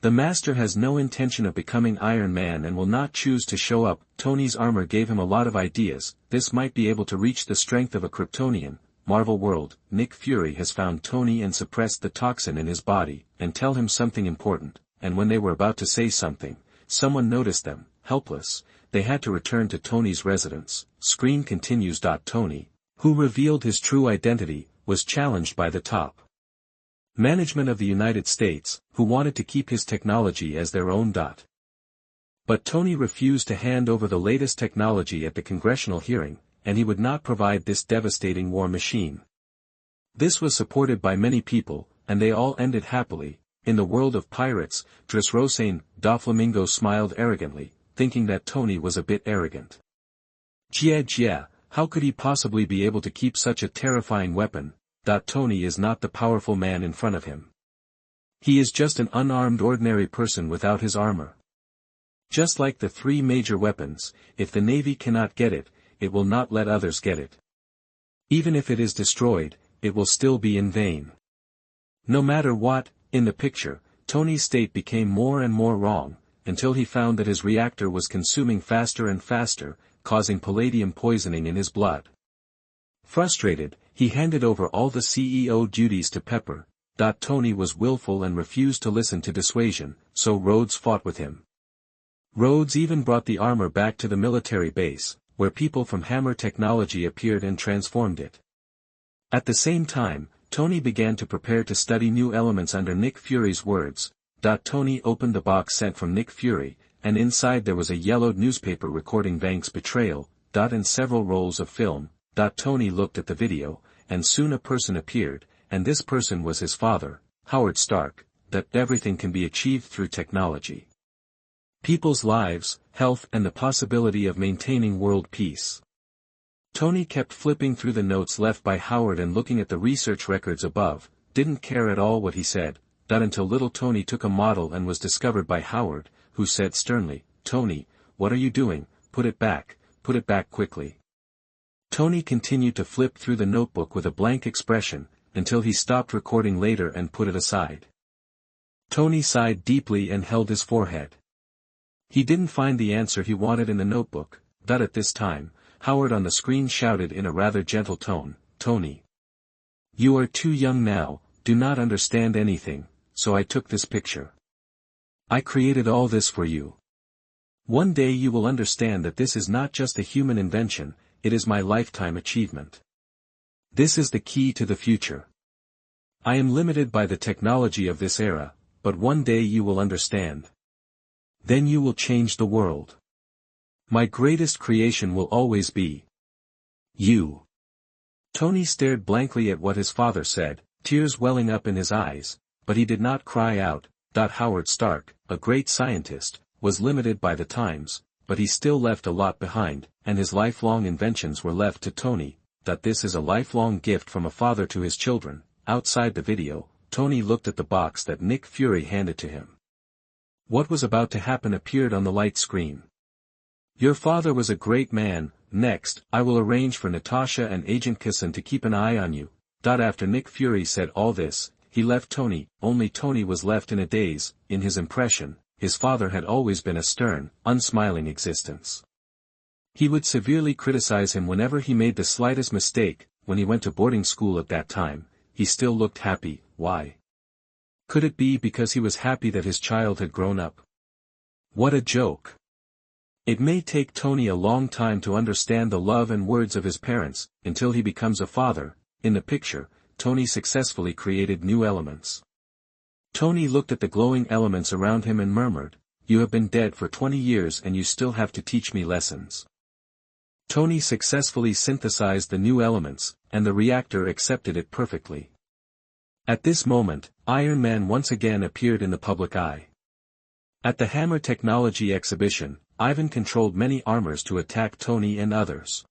The master has no intention of becoming Iron Man and will not choose to show up. Tony's armor gave him a lot of ideas. This might be able to reach the strength of a Kryptonian. Marvel World. Nick Fury has found Tony and suppressed the toxin in his body, and tell him something important, and when they were about to say something, someone noticed them. Helpless, they had to return to Tony's residence. Screen continues. Tony, who revealed his true identity, was challenged by the top management of the United States, who wanted to keep his technology as their own. But Tony refused to hand over the latest technology at the congressional hearing, and he would not provide this devastating war machine. This was supported by many people, and they all ended happily. In the world of pirates, Dressrosa, Doflamingo smiled arrogantly, thinking that Tony was a bit arrogant. Jia, how could he possibly be able to keep such a terrifying weapon? Tony is not the powerful man in front of him. He is just an unarmed ordinary person without his armor. Just like the three major weapons, if the Navy cannot get it, it will not let others get it. Even if it is destroyed, it will still be in vain. No matter what. In the picture, Tony's state became more and more wrong, until he found that his reactor was consuming faster and faster, causing palladium poisoning in his blood. Frustrated, he handed over all the CEO duties to Pepper. Tony was willful and refused to listen to dissuasion, so Rhodes fought with him. Rhodes even brought the armor back to the military base, where people from Hammer Technology appeared and transformed it. At the same time, Tony began to prepare to study new elements under Nick Fury's words. Tony opened the box sent from Nick Fury, and inside there was a yellowed newspaper recording Banks' betrayal, and several rolls of film. Tony looked at the video, and soon a person appeared, and this person was his father, Howard Stark. Everything can be achieved through technology. People's lives, health and the possibility of maintaining world peace. Tony kept flipping through the notes left by Howard and looking at the research records above, didn't care at all what he said, until little Tony took a model and was discovered by Howard, who said sternly, "Tony, what are you doing? Put it back quickly." Tony continued to flip through the notebook with a blank expression, until he stopped recording later and put it aside. Tony sighed deeply and held his forehead. He didn't find the answer he wanted in the notebook, but at this time, Howard on the screen shouted in a rather gentle tone, "Tony. You are too young now, do not understand anything, so I took this picture. I created all this for you. One day you will understand that this is not just a human invention, it is my lifetime achievement. This is the key to the future. I am limited by the technology of this era, but one day you will understand. Then you will change the world. My greatest creation will always be you." Tony stared blankly at what his father said, tears welling up in his eyes, but he did not cry out. Howard Stark, a great scientist, was limited by the times, but he still left a lot behind, and his lifelong inventions were left to Tony. This is a lifelong gift from a father to his children. Outside the video, Tony looked at the box that Nick Fury handed to him. What was about to happen appeared on the light screen. "Your father was a great man. Next, I will arrange for Natasha and Agent Kissin to keep an eye on you." After Nick Fury said all this, he left Tony. Only Tony was left in a daze. In his impression, his father had always been a stern, unsmiling existence. He would severely criticize him whenever he made the slightest mistake. When he went to boarding school at that time, he still looked happy. Why? Could it be because he was happy that his child had grown up? What a joke. It may take Tony a long time to understand the love and words of his parents, until he becomes a father. In the picture, Tony successfully created new elements. Tony looked at the glowing elements around him and murmured, "You have been dead for 20 years and you still have to teach me lessons." Tony successfully synthesized the new elements, and the reactor accepted it perfectly. At this moment, Iron Man once again appeared in the public eye. At the Hammer Technology exhibition, Ivan controlled many armors to attack Tony and others.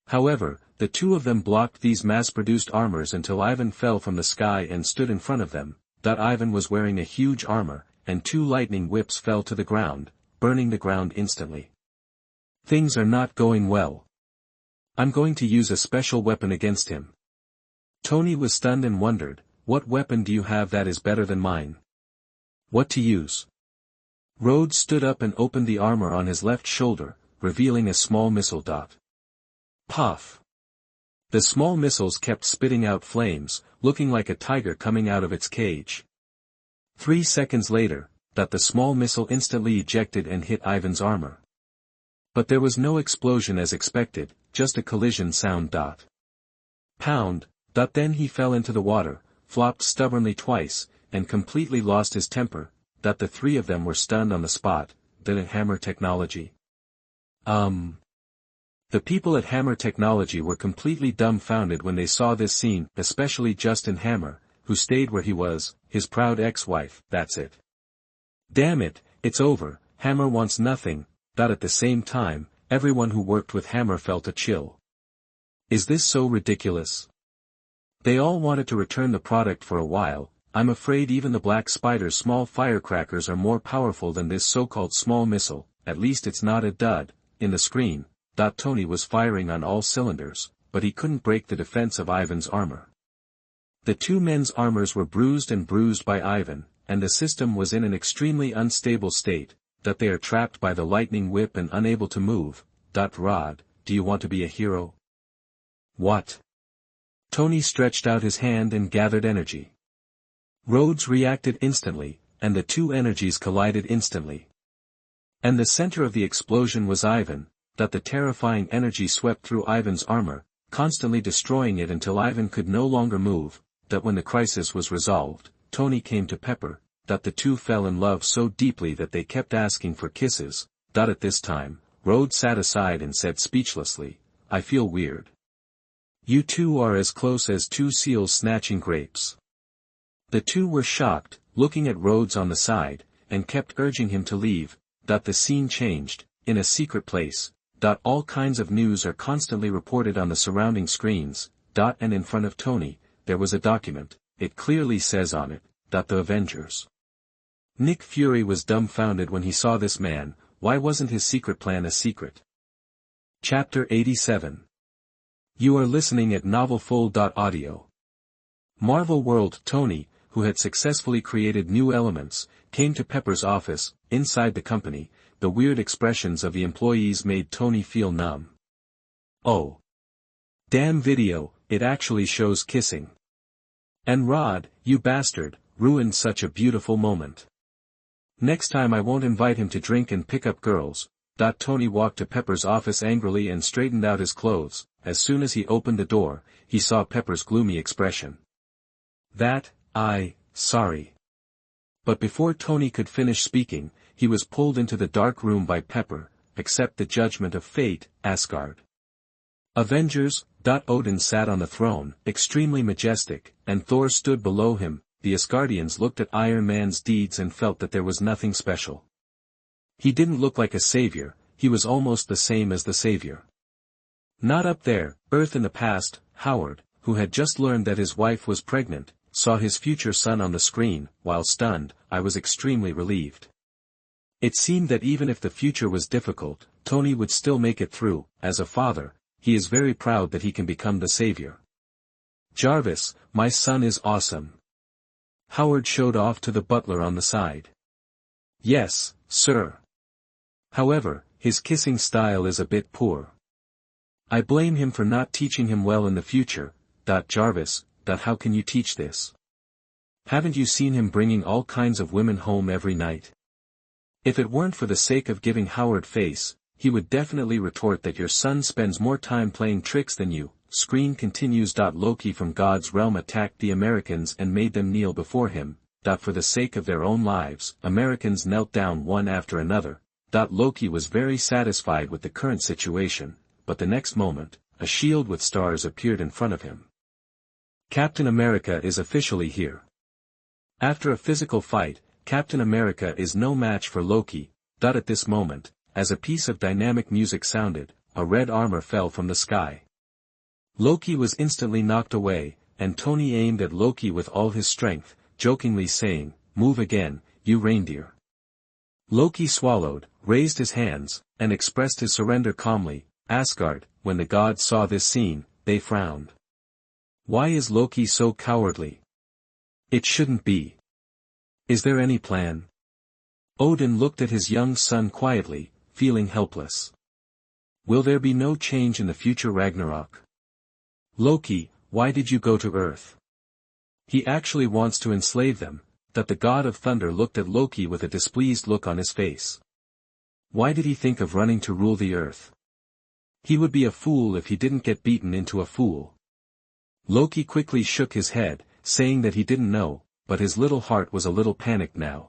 However, the two of them blocked these mass-produced armors until Ivan fell from the sky and stood in front of them. Ivan was wearing a huge armor, and two lightning whips fell to the ground, burning the ground instantly. Things are not going well. I'm going to use a special weapon against him. Tony was stunned and wondered, what weapon do you have that is better than mine? What to use? Rhodes stood up and opened the armor on his left shoulder, revealing a small missile. Puff. The small missiles kept spitting out flames, looking like a tiger coming out of its cage. 3 seconds later, the small missile instantly ejected and hit Ivan's armor. But there was no explosion as expected, just a collision sound. Pound. Then he fell into the water, flopped stubbornly twice, and completely lost his temper. The three of them were stunned on the spot. Hammer Technology. The people at Hammer Technology were completely dumbfounded when they saw this scene, especially Justin Hammer, who stayed where he was, his proud ex-wife. That's it. Damn it, it's over, Hammer wants nothing. At the same time, everyone who worked with Hammer felt a chill. Is this so ridiculous? They all wanted to return the product for a while. I'm afraid even the Black Spider's small firecrackers are more powerful than this so-called small missile. At least it's not a dud. In the screen, Tony was firing on all cylinders, but he couldn't break the defense of Ivan's armor. The two men's armors were bruised by Ivan, and the system was in an extremely unstable state. They are trapped by the lightning whip and unable to move. Rod, do you want to be a hero? What? Tony stretched out his hand and gathered energy. Rhodes reacted instantly, and the two energies collided instantly. And the center of the explosion was Ivan. The terrifying energy swept through Ivan's armor, constantly destroying it until Ivan could no longer move. When the crisis was resolved, Tony came to Pepper. The two fell in love so deeply that they kept asking for kisses. At this time, Rhodes sat aside and said speechlessly, I feel weird. You two are as close as two seals snatching grapes. The two were shocked, looking at Rhodes on the side, and kept urging him to leave. The scene changed, in a secret place. All kinds of news are constantly reported on the surrounding screens. And in front of Tony, there was a document. It clearly says on it, the Avengers. Nick Fury was dumbfounded when he saw this man. Why wasn't his secret plan a secret? Chapter 87. You are listening at novelfull.audio. Marvel World. Tony, who had successfully created new elements, came to Pepper's office. Inside the company, the weird expressions of the employees made Tony feel numb. Oh. Damn video, it actually shows kissing. And Rod, you bastard, ruined such a beautiful moment. Next time I won't invite him to drink and pick up girls. Tony walked to Pepper's office angrily and straightened out his clothes. As soon as he opened the door, he saw Pepper's gloomy expression. Sorry. But before Tony could finish speaking, he was pulled into the dark room by Pepper. Accept the judgment of fate, Asgard. Avengers. Odin sat on the throne, extremely majestic, and Thor stood below him. The Asgardians looked at Iron Man's deeds and felt that there was nothing special. He didn't look like a savior, he was almost the same as the savior. Not up there, Earth. In the past, Howard, who had just learned that his wife was pregnant, saw his future son on the screen. While stunned, I was extremely relieved. It seemed that even if the future was difficult, Tony would still make it through. As a father, he is very proud that he can become the savior. Jarvis, my son is awesome. Howard showed off to the butler on the side. Yes, sir. However, his kissing style is a bit poor. I blame him for not teaching him well in the future. Jarvis, how can you teach this? Haven't you seen him bringing all kinds of women home every night? If it weren't for the sake of giving Howard face, he would definitely retort that your son spends more time playing tricks than you. Screen continues. Loki from God's realm attacked the Americans and made them kneel before him. For the sake of their own lives, Americans knelt down one after another. Loki was very satisfied with the current situation, but the next moment, a shield with stars appeared in front of him. Captain America is officially here. After a physical fight, Captain America is no match for Loki. At this moment, as a piece of dynamic music sounded, a red armor fell from the sky. Loki was instantly knocked away, and Tony aimed at Loki with all his strength, jokingly saying, "Move again, you reindeer." Loki swallowed, raised his hands, and expressed his surrender calmly. Asgard. When the gods saw this scene, they frowned. Why is Loki so cowardly? It shouldn't be. Is there any plan? Odin looked at his young son quietly, feeling helpless. Will there be no change in the future Ragnarok? Loki, why did you go to Earth? He actually wants to enslave them. The god of thunder looked at Loki with a displeased look on his face. Why did he think of running to rule the Earth? He would be a fool if he didn't get beaten into a fool. Loki quickly shook his head, saying that he didn't know, but his little heart was a little panicked now.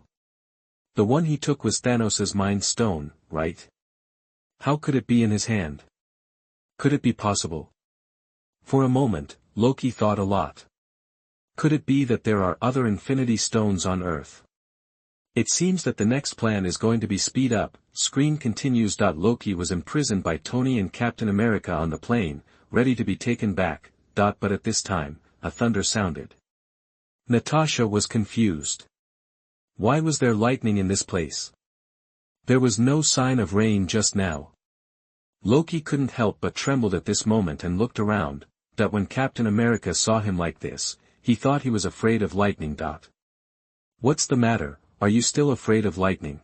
The one he took was Thanos' Mind Stone, right? How could it be in his hand? Could it be possible? For a moment, Loki thought a lot. Could it be that there are other Infinity Stones on Earth? It seems that the next plan is going to be speed up. Screen continues. Loki was imprisoned by Tony and Captain America on the plane, ready to be taken back. But at this time, a thunder sounded. Natasha was confused. Why was there lightning in this place? There was no sign of rain just now. Loki couldn't help but trembled at this moment and looked around. When Captain America saw him like this, he thought he was afraid of lightning. What's the matter, are you still afraid of lightning?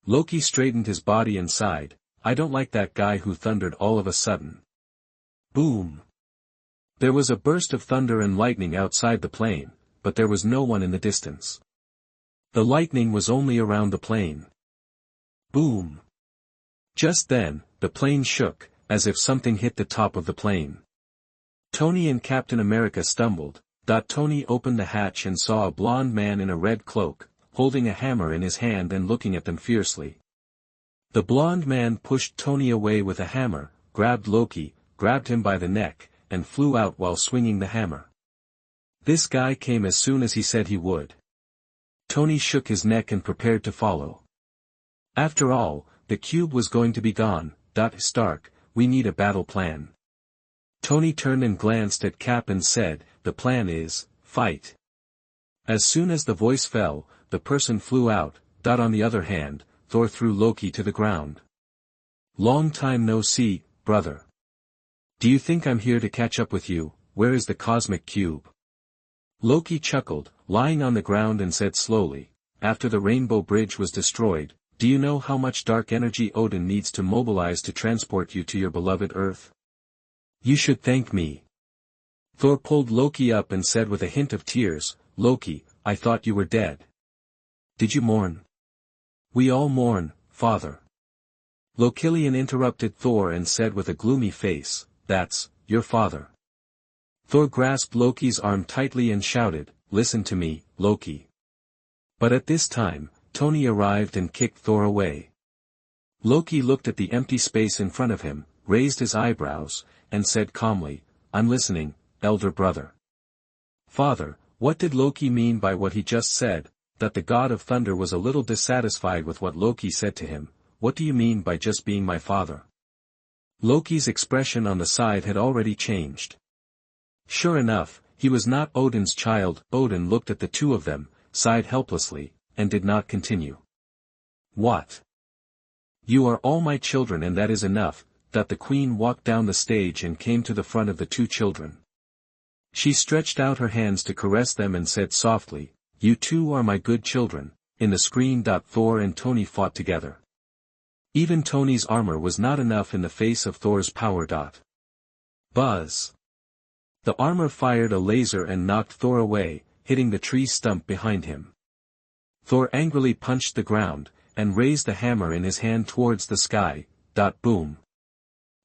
Loki straightened his body and sighed. I don't like that guy who thundered all of a sudden. Boom! There was a burst of thunder and lightning outside the plane, but there was no one in the distance. The lightning was only around the plane. Boom! Just then, the plane shook, as if something hit the top of the plane. Tony and Captain America stumbled. Tony opened the hatch and saw a blond man in a red cloak, holding a hammer in his hand and looking at them fiercely. The blond man pushed Tony away with a hammer, grabbed Loki, grabbed him by the neck, and flew out while swinging the hammer. This guy came as soon as he said he would. Tony shook his neck and prepared to follow. After all, the cube was going to be gone. Stark, we need a battle plan. Tony turned and glanced at Cap and said, the plan is, fight. As soon as the voice fell, the person flew out. On the other hand, Thor threw Loki to the ground. Long time no see, brother. Do you think I'm here to catch up with you? Where is the cosmic cube? Loki chuckled, lying on the ground, and said slowly, after the rainbow bridge was destroyed, do you know how much dark energy Odin needs to mobilize to transport you to your beloved Earth? You should thank me. Thor pulled Loki up and said with a hint of tears, Loki, I thought you were dead. Did you mourn? We all mourn, father. Lokilian interrupted Thor and said with a gloomy face, that's, your father. Thor grasped Loki's arm tightly and shouted, listen to me, Loki. But at this time, Tony arrived and kicked Thor away. Loki looked at the empty space in front of him, raised his eyebrows, and said calmly, I'm listening, elder brother. Father, what did Loki mean by what he just said, that the god of thunder was a little dissatisfied with what Loki said to him? What do you mean by just being my father? Loki's expression on the side had already changed. Sure enough, he was not Odin's child. Odin looked at the two of them, sighed helplessly, and did not continue. What? You are all my children, and that is enough. That the queen walked down the stage and came to the front of the two children. She stretched out her hands to caress them and said softly, you two are my good children. In the screen. Thor and Tony fought together. Even Tony's armor was not enough in the face of Thor's power. Buzz. The armor fired a laser and knocked Thor away, hitting the tree stump behind him. Thor angrily punched the ground, and raised the hammer in his hand towards the sky. Boom.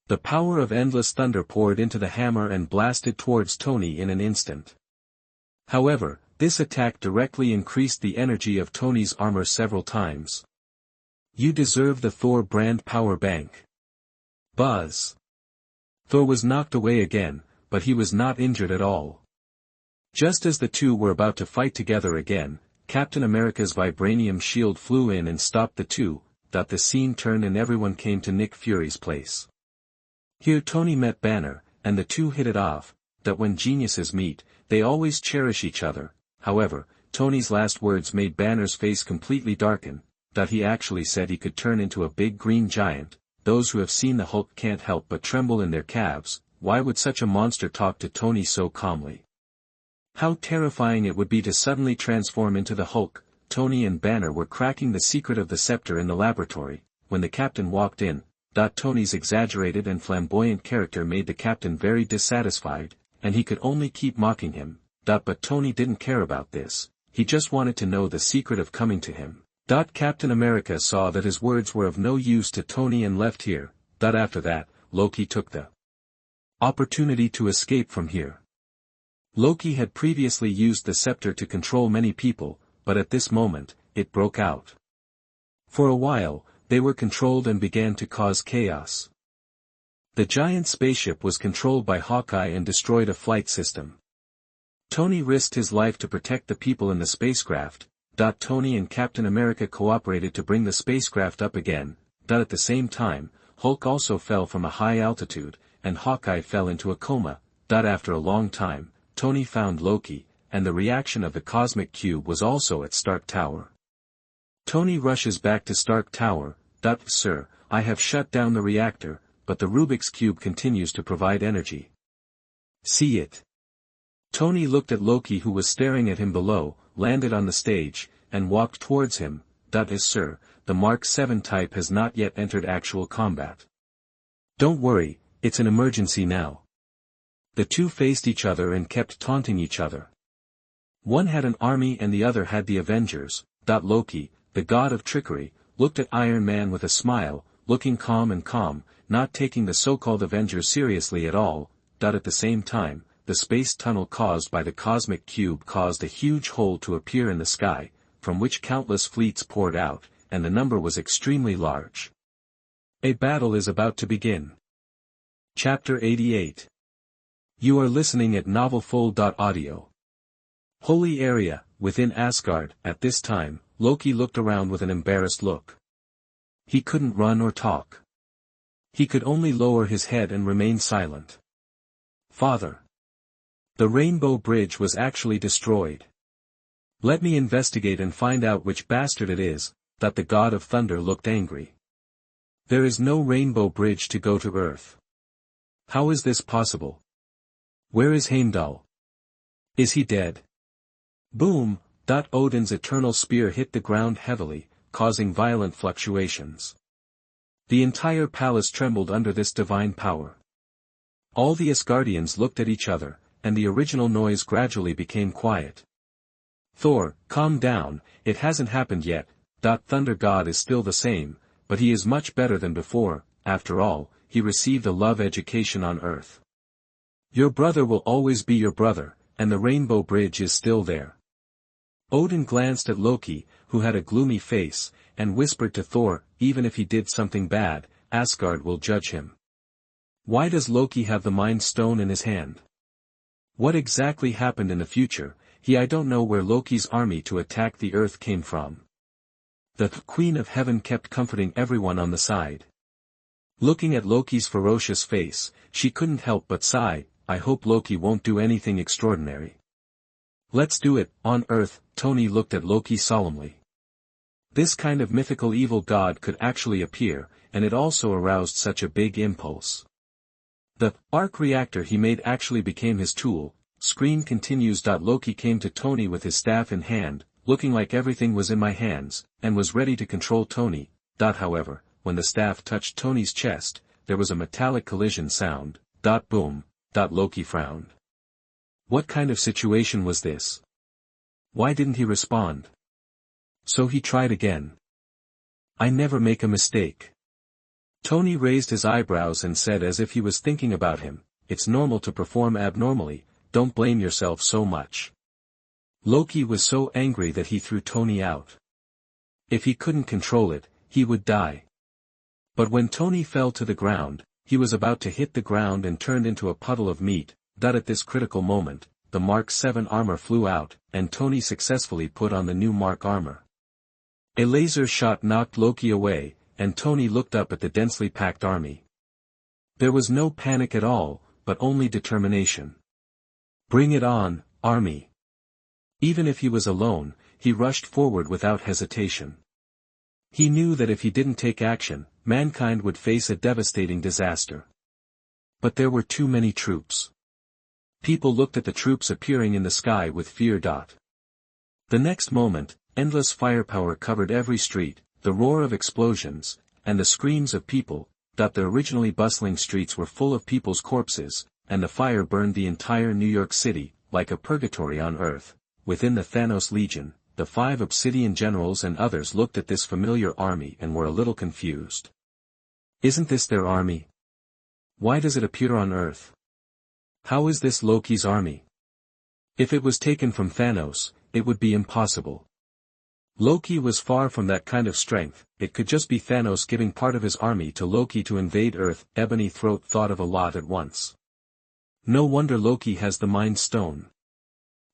The power of endless thunder poured into the hammer and blasted towards Tony in an instant. However, this attack directly increased the energy of Tony's armor several times. You deserve the Thor brand power bank. Buzz. Thor was knocked away again, but he was not injured at all. Just as the two were about to fight together again, Captain America's vibranium shield flew in and stopped the two. The scene turned and everyone came to Nick Fury's place. Here Tony met Banner, and the two hit it off. That when geniuses meet, they always cherish each other. However, Tony's last words made Banner's face completely darken. That he actually said he could turn into a big green giant. Those who have seen the Hulk can't help but tremble in their calves. Why would such a monster talk to Tony so calmly? How terrifying it would be to suddenly transform into the Hulk. Tony and Banner were cracking the secret of the scepter in the laboratory, when the captain walked in. Tony's exaggerated and flamboyant character made the captain very dissatisfied, and he could only keep mocking him. But Tony didn't care about this, he just wanted to know the secret of coming to him. Captain America saw that his words were of no use to Tony and left here. After that, Loki took the opportunity to escape from here. Loki had previously used the scepter to control many people, but at this moment, it broke out. For a while, they were controlled and began to cause chaos. The giant spaceship was controlled by Hawkeye and destroyed a flight system. Tony risked his life to protect the people in the spacecraft. Tony and Captain America cooperated to bring the spacecraft up again. At the same time, Hulk also fell from a high altitude, and Hawkeye fell into a coma. After a long time, Tony found Loki, and the reaction of the cosmic cube was also at Stark Tower. Tony rushes back to Stark Tower. Sir, I have shut down the reactor, but the Rubik's Cube continues to provide energy. See it. Tony looked at Loki, who was staring at him below, landed on the stage, and walked towards him. Sir, the Mark 7 type has not yet entered actual combat. Don't worry, it's an emergency now. The two faced each other and kept taunting each other. One had an army and the other had the Avengers. Loki, the god of trickery, looked at Iron Man with a smile, looking calm, not taking the so-called Avengers seriously at all. At the same time, the space tunnel caused by the cosmic cube caused a huge hole to appear in the sky, from which countless fleets poured out, and the number was extremely large. A battle is about to begin. Chapter 88. You are listening at novelfull.audio. Holy area, within Asgard. At this time, Loki looked around with an embarrassed look. He couldn't run or talk. He could only lower his head and remain silent. Father. The Rainbow Bridge was actually destroyed. Let me investigate and find out which bastard it is. The god of thunder looked angry. There is no Rainbow Bridge to go to Earth. How is this possible? Where is Heimdall? Is he dead? Boom! Odin's eternal spear hit the ground heavily, causing violent fluctuations. The entire palace trembled under this divine power. All the Asgardians looked at each other, and the original noise gradually became quiet. Thor, calm down, it hasn't happened yet. Thunder God is still the same, but he is much better than before. After all, he received a love education on Earth. Your brother will always be your brother, and the Rainbow Bridge is still there. Odin glanced at Loki, who had a gloomy face, and whispered to Thor, even if he did something bad, Asgard will judge him. Why does Loki have the Mind Stone in his hand? What exactly happened in the future? I don't know where Loki's army to attack the Earth came from. The Queen of Heaven kept comforting everyone on the side. Looking at Loki's ferocious face, she couldn't help but sigh, I hope Loki won't do anything extraordinary. Let's do it, on Earth. Tony looked at Loki solemnly. This kind of mythical evil god could actually appear, and it also aroused such a big impulse. The arc reactor he made actually became his tool. Screen continues. Loki came to Tony with his staff in hand, looking like everything was in my hands, and was ready to control Tony. However, when the staff touched Tony's chest, there was a metallic collision sound. Boom. Loki frowned. What kind of situation was this? Why didn't he respond? So he tried again. I never make a mistake. Tony raised his eyebrows and said as if he was thinking about him, it's normal to perform abnormally, don't blame yourself so much. Loki was so angry that he threw Tony out. If he couldn't control it, he would die. But when Tony fell to the ground, he was about to hit the ground and turned into a puddle of meat. At this critical moment, the Mark 7 armor flew out, and Tony successfully put on the new Mark armor. A laser shot knocked Loki away, and Tony looked up at the densely packed army. There was no panic at all, but only determination. Bring it on, army. Even if he was alone, he rushed forward without hesitation. He knew that if he didn't take action, mankind would face a devastating disaster. But there were too many troops. People looked at the troops appearing in the sky with fear. The next moment, endless firepower covered every street, the roar of explosions, and the screams of people. The originally bustling streets were full of people's corpses, and the fire burned the entire New York City, like a purgatory on Earth. Within the Thanos Legion, the 5 Obsidian generals and others looked at this familiar army and were a little confused. Isn't this their army? Why does it appear on Earth? How is this Loki's army? If it was taken from Thanos, it would be impossible. Loki was far from that kind of strength, it could just be Thanos giving part of his army to Loki to invade Earth. Ebony Throat thought of a lot at once. No wonder Loki has the Mind Stone.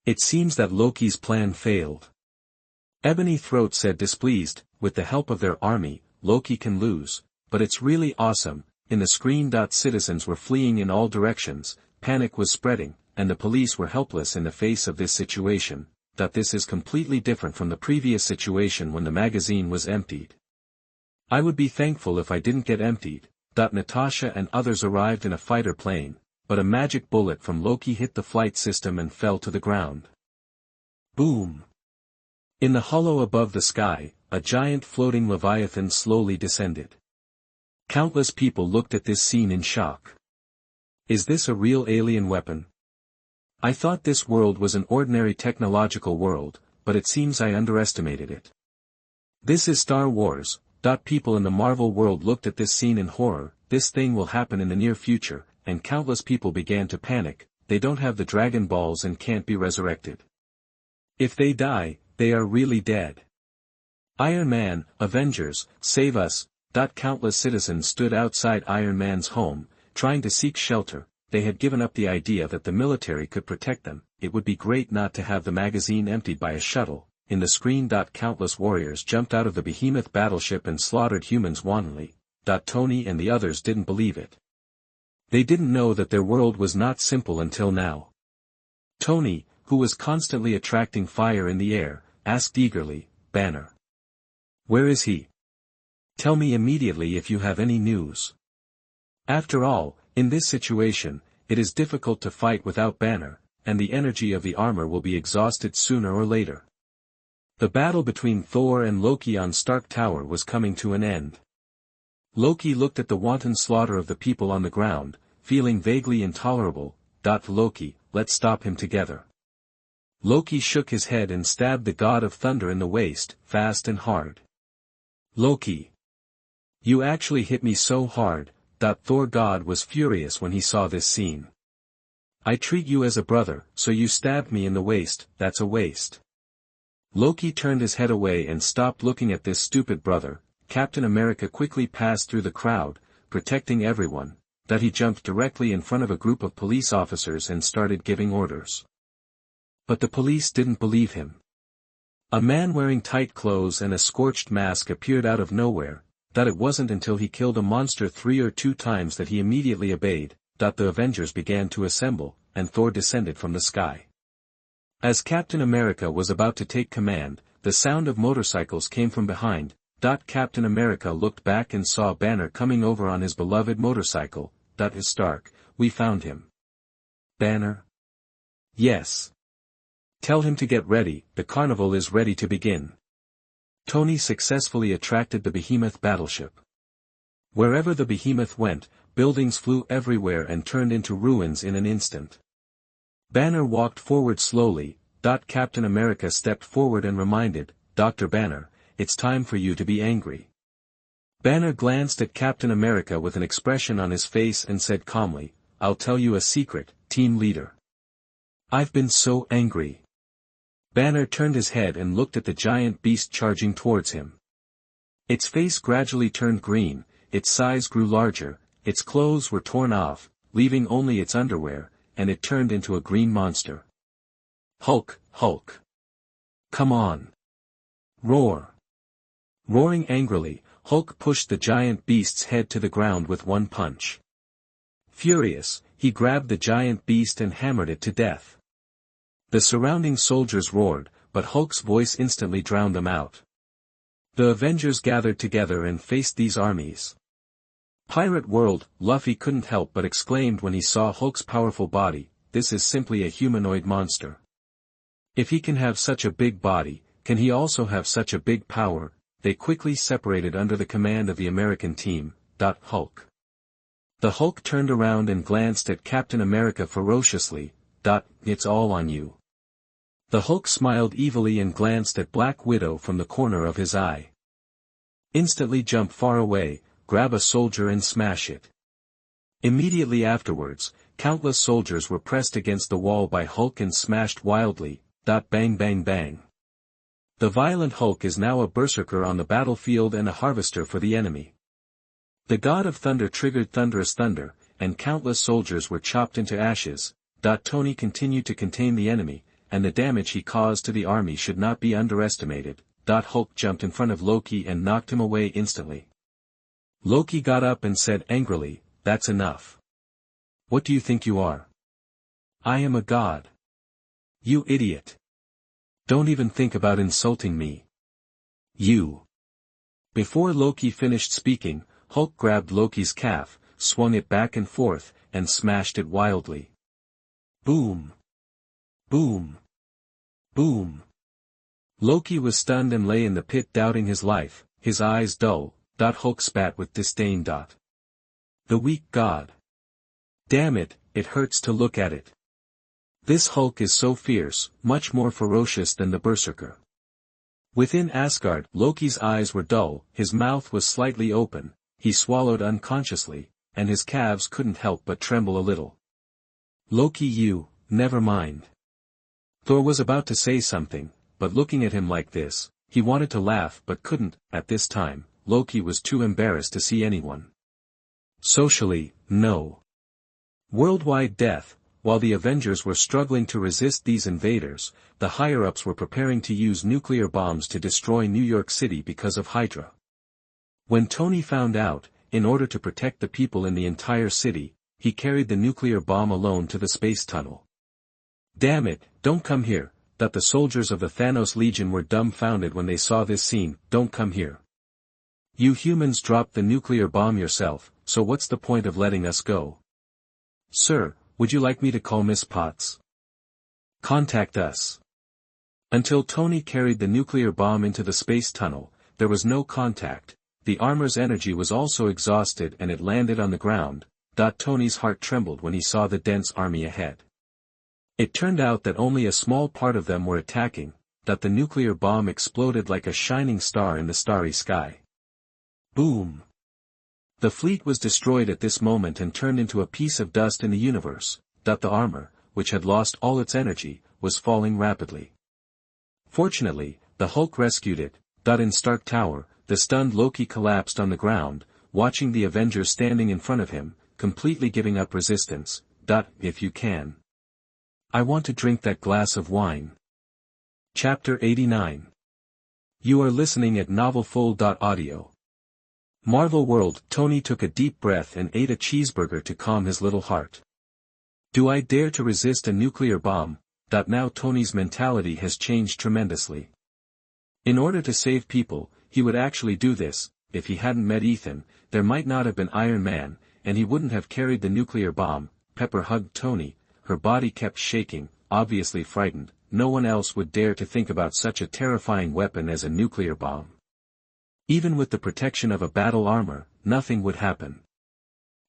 It seems that Loki's plan failed. Ebony Throat said displeased, with the help of their army, Loki can lose, but it's really awesome. In the screen. Citizens were fleeing in all directions, panic was spreading, and the police were helpless in the face of this situation. This is completely different from the previous situation when the magazine was emptied. I would be thankful if I didn't get emptied. Natasha and others arrived in a fighter plane, but a magic bullet from Loki hit the flight system and fell to the ground. Boom! In the hollow above the sky, a giant floating leviathan slowly descended. Countless people looked at this scene in shock. Is this a real alien weapon? I thought this world was an ordinary technological world, but it seems I underestimated it. This is Star Wars. People in the Marvel world looked at this scene in horror. This thing will happen in the near future, and countless people began to panic. They don't have the Dragon Balls and can't be resurrected. If they die, they are really dead. Iron Man, Avengers, save us. Countless citizens stood outside Iron Man's home, trying to seek shelter. They had given up the idea that the military could protect them. It would be great not to have the magazine emptied by a shuttle. In the screen. Countless warriors jumped out of the behemoth battleship and slaughtered humans wantonly. Tony and the others didn't believe it. They didn't know that their world was not simple until now. Tony, who was constantly attracting fire in the air, asked eagerly, Banner. Where is he? Tell me immediately if you have any news. After all, in this situation, it is difficult to fight without Banner. and the energy of the armor will be exhausted sooner or later. The battle between Thor and Loki on Stark Tower was coming to an end. Loki looked at the wanton slaughter of the people on the ground, feeling vaguely intolerable. Loki, let's stop him together. Loki shook his head and stabbed the god of thunder in the waist, fast and hard. Loki! You actually hit me so hard. Thor god was furious when he saw this scene. I treat you as a brother, so you stabbed me in the waist, that's a waste. Loki turned his head away and stopped looking at this stupid brother. Captain America quickly passed through the crowd, protecting everyone. He jumped directly in front of a group of police officers and started giving orders. But the police didn't believe him. A man wearing tight clothes and a scorched mask appeared out of nowhere. It wasn't until he killed a monster 3 or 2 times that he immediately obeyed. The Avengers began to assemble, and Thor descended from the sky. As Captain America was about to take command, the sound of motorcycles came from behind. Captain America looked back and saw Banner coming over on his beloved motorcycle. Stark, we found him. Banner? Yes. Tell him to get ready, the carnival is ready to begin. Tony successfully attracted the behemoth battleship. Wherever the behemoth went, buildings flew everywhere and turned into ruins in an instant. Banner walked forward slowly. Captain America stepped forward and reminded, Dr. Banner, it's time for you to be angry. Banner glanced at Captain America with an expression on his face and said calmly, I'll tell you a secret, team leader. I've been so angry. Banner turned his head and looked at the giant beast charging towards him. Its face gradually turned green, its size grew larger, its clothes were torn off, leaving only its underwear, and it turned into a green monster. Hulk, Hulk! Come on! Roar! Roaring angrily, Hulk pushed the giant beast's head to the ground with one punch. Furious, he grabbed the giant beast and hammered it to death. The surrounding soldiers roared, but Hulk's voice instantly drowned them out. The Avengers gathered together and faced these armies. Pirate World, Luffy couldn't help but exclaimed when he saw Hulk's powerful body, this is simply a humanoid monster. If he can have such a big body, can he also have such a big power? They quickly separated under the command of the American team. Hulk. The Hulk turned around and glanced at Captain America ferociously. It's all on you. The Hulk smiled evilly and glanced at Black Widow from the corner of his eye. Instantly jump far away, grab a soldier and smash it. Immediately afterwards, countless soldiers were pressed against the wall by Hulk and smashed wildly. Bang bang bang. The violent Hulk is now a berserker on the battlefield and a harvester for the enemy. The god of thunder triggered thunderous thunder, and countless soldiers were chopped into ashes. Tony continued to contain the enemy, and the damage he caused to the army should not be underestimated. Hulk jumped in front of Loki and knocked him away instantly. Loki got up and said angrily, that's enough. What do you think you are? I am a god. You idiot. Don't even think about insulting me. You. Before Loki finished speaking, Hulk grabbed Loki's calf, swung it back and forth, and smashed it wildly. Boom. Boom. Boom. Loki was stunned and lay in the pit doubting his life, his eyes dull. Hulk spat with disdain. The weak god. Damn it, it hurts to look at it. This Hulk is so fierce, much more ferocious than the berserker. Within Asgard, Loki's eyes were dull, his mouth was slightly open, he swallowed unconsciously, and his calves couldn't help but tremble a little. Loki, never mind. Thor was about to say something, but looking at him like this, he wanted to laugh but couldn't. At this time, Loki was too embarrassed to see anyone. Socially, no. Worldwide death. While the Avengers were struggling to resist these invaders, the higher-ups were preparing to use nuclear bombs to destroy New York City because of Hydra. When Tony found out, in order to protect the people in the entire city, he carried the nuclear bomb alone to the space tunnel. Damn it, don't come here. The soldiers of the Thanos Legion were dumbfounded when they saw this scene. Don't come here. You humans dropped the nuclear bomb yourself, so what's the point of letting us go? Sir, would you like me to call Miss Potts? Contact us. Until Tony carried the nuclear bomb into the space tunnel, there was no contact. The armor's energy was also exhausted and it landed on the ground. Tony's heart trembled when he saw the dense army ahead. It turned out that only a small part of them were attacking, that the nuclear bomb exploded like a shining star in the starry sky. Boom! The fleet was destroyed at this moment and turned into a piece of dust in the universe. The armor, which had lost all its energy, was falling rapidly. Fortunately, the Hulk rescued it. In Stark Tower, the stunned Loki collapsed on the ground, watching the Avengers standing in front of him, completely giving up resistance. If you can. I want to drink that glass of wine. Chapter 89. You are listening at novelfull.audio. Marvel World. Tony took a deep breath and ate a cheeseburger to calm his little heart. Do I dare to resist a nuclear bomb? Now Tony's mentality has changed tremendously. In order to save people, he would actually do this. If he hadn't met Ethan, there might not have been Iron Man, and he wouldn't have carried the nuclear bomb. Pepper hugged Tony, her body kept shaking, obviously frightened. No one else would dare to think about such a terrifying weapon as a nuclear bomb. Even with the protection of a battle armor, nothing would happen.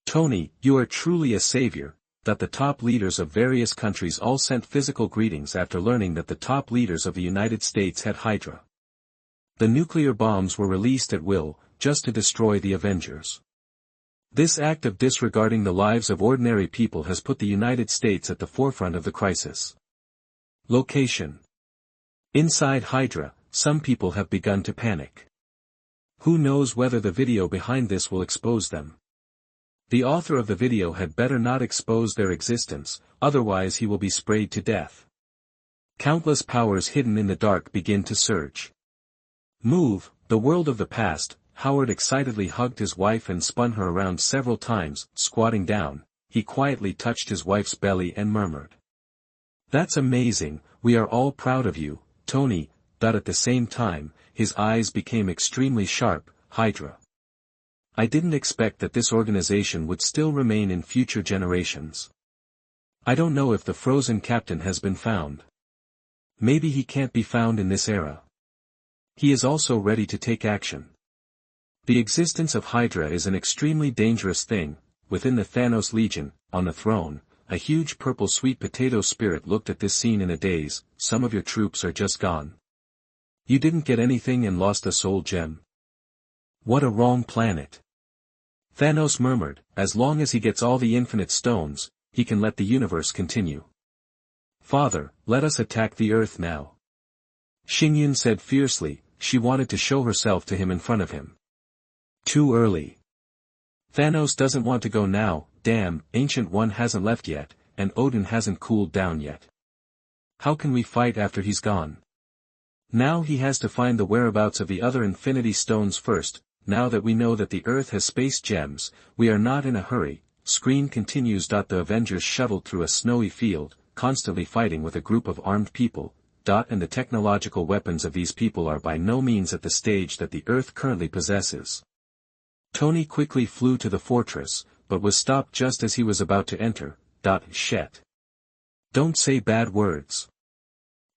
Tony, you are truly a savior. The top leaders of various countries all sent physical greetings after learning that the top leaders of the United States had Hydra. The nuclear bombs were released at will, just to destroy the Avengers. This act of disregarding the lives of ordinary people has put the United States at the forefront of the crisis. Location. Inside Hydra, some people have begun to panic. Who knows whether the video behind this will expose them? The author of the video had better not expose their existence, otherwise he will be sprayed to death. Countless powers hidden in the dark begin to surge. Move, the world of the past. Howard excitedly hugged his wife and spun her around several times. Squatting down, he quietly touched his wife's belly and murmured. That's amazing, we are all proud of you, Tony. At the same time, his eyes became extremely sharp. Hydra. I didn't expect that this organization would still remain in future generations. I don't know if the frozen captain has been found. Maybe he can't be found in this era. He is also ready to take action. The existence of Hydra is an extremely dangerous thing. Within the Thanos Legion, on the throne, a huge purple sweet potato spirit looked at this scene in a daze. Some of your troops are just gone. You didn't get anything and lost a soul gem. What a wrong planet. Thanos murmured, as long as he gets all the infinite stones, he can let the universe continue. Father, let us attack the Earth now. Xingyun said fiercely. She wanted to show herself to him in front of him. Too early. Thanos doesn't want to go now. Damn, Ancient One hasn't left yet, and Odin hasn't cooled down yet. How can we fight after he's gone? Now he has to find the whereabouts of the other Infinity Stones first. Now that we know that the Earth has space gems, we are not in a hurry. Screen continues. The Avengers shuttled through a snowy field, constantly fighting with a group of armed people. And the technological weapons of these people are by no means at the stage that the Earth currently possesses. Tony quickly flew to the fortress, but was stopped just as he was about to enter. Shit. Don't say bad words.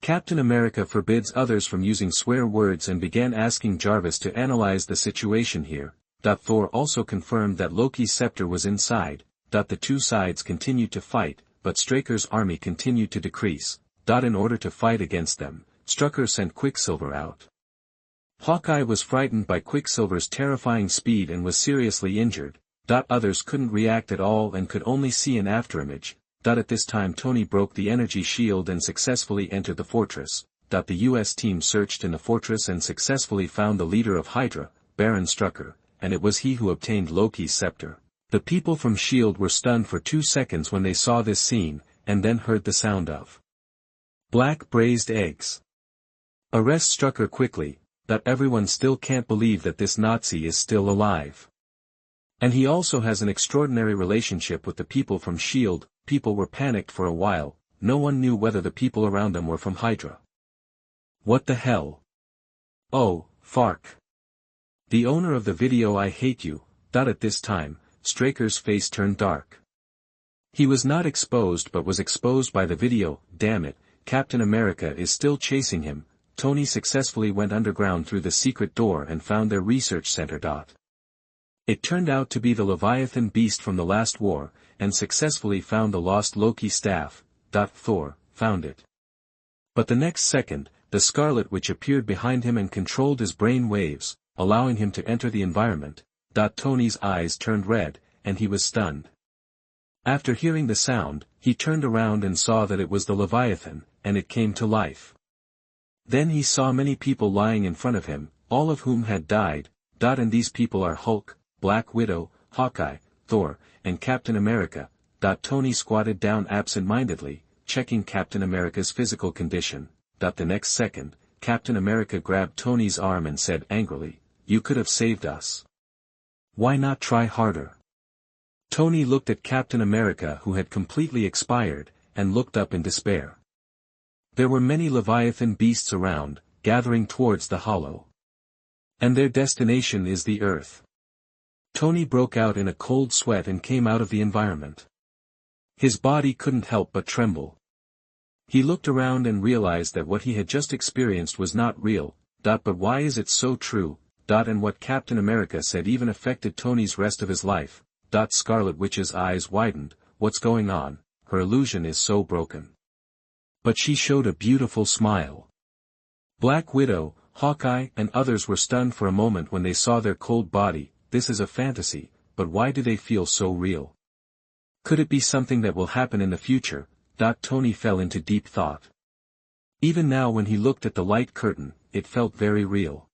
Captain America forbids others from using swear words and began asking Jarvis to analyze the situation here. Thor also confirmed that Loki's scepter was inside. The two sides continued to fight, but Straker's army continued to decrease. In order to fight against them, Strucker sent Quicksilver out. Hawkeye was frightened by Quicksilver's terrifying speed and was seriously injured. Others couldn't react at all and could only see an afterimage. At this time Tony broke the energy shield and successfully entered the fortress. The US team searched in the fortress and successfully found the leader of Hydra, Baron Strucker, and it was he who obtained Loki's scepter. The people from S.H.I.E.L.D. were stunned for 2 seconds when they saw this scene, and then heard the sound of black braised eggs. Arrest Strucker quickly. Everyone still can't believe that this Nazi is still alive. And he also has an extraordinary relationship with the people from S.H.I.E.L.D. People were panicked for a while. No one knew whether the people around them were from Hydra. What the hell? Oh, Fark. The owner of the video, I hate you. At this time, Straker's face turned dark. He was not exposed but was exposed by the video. Damn it, Captain America is still chasing him. Tony successfully went underground through the secret door and found their research center. It turned out to be the Leviathan beast from the last war, and successfully found the lost Loki staff. Thor found it. But the next second, the Scarlet Witch appeared behind him and controlled his brain waves, allowing him to enter the environment. Tony's eyes turned red, and he was stunned. After hearing the sound, he turned around and saw that it was the Leviathan, and it came to life. Then he saw many people lying in front of him, all of whom had died. And these people are Hulk, Black Widow, Hawkeye, Thor, and Captain America. Tony squatted down absent-mindedly, checking Captain America's physical condition. The next second, Captain America grabbed Tony's arm and said angrily, "You could have saved us. Why not try harder?" Tony looked at Captain America, who had completely expired, and looked up in despair. There were many Leviathan beasts around, gathering towards the hollow. And their destination is the Earth. Tony broke out in a cold sweat and came out of the environment. His body couldn't help but tremble. He looked around and realized that what he had just experienced was not real. But why is it so true? And what Captain America said even affected Tony's rest of his life. Scarlet Witch's eyes widened. What's going on? Her illusion is so broken. But she showed a beautiful smile. Black Widow, Hawkeye, and others were stunned for a moment when they saw their cold body. This is a fantasy, but why do they feel so real? Could it be something that will happen in the future? Tony fell into deep thought. Even now when he looked at the light curtain, it felt very real.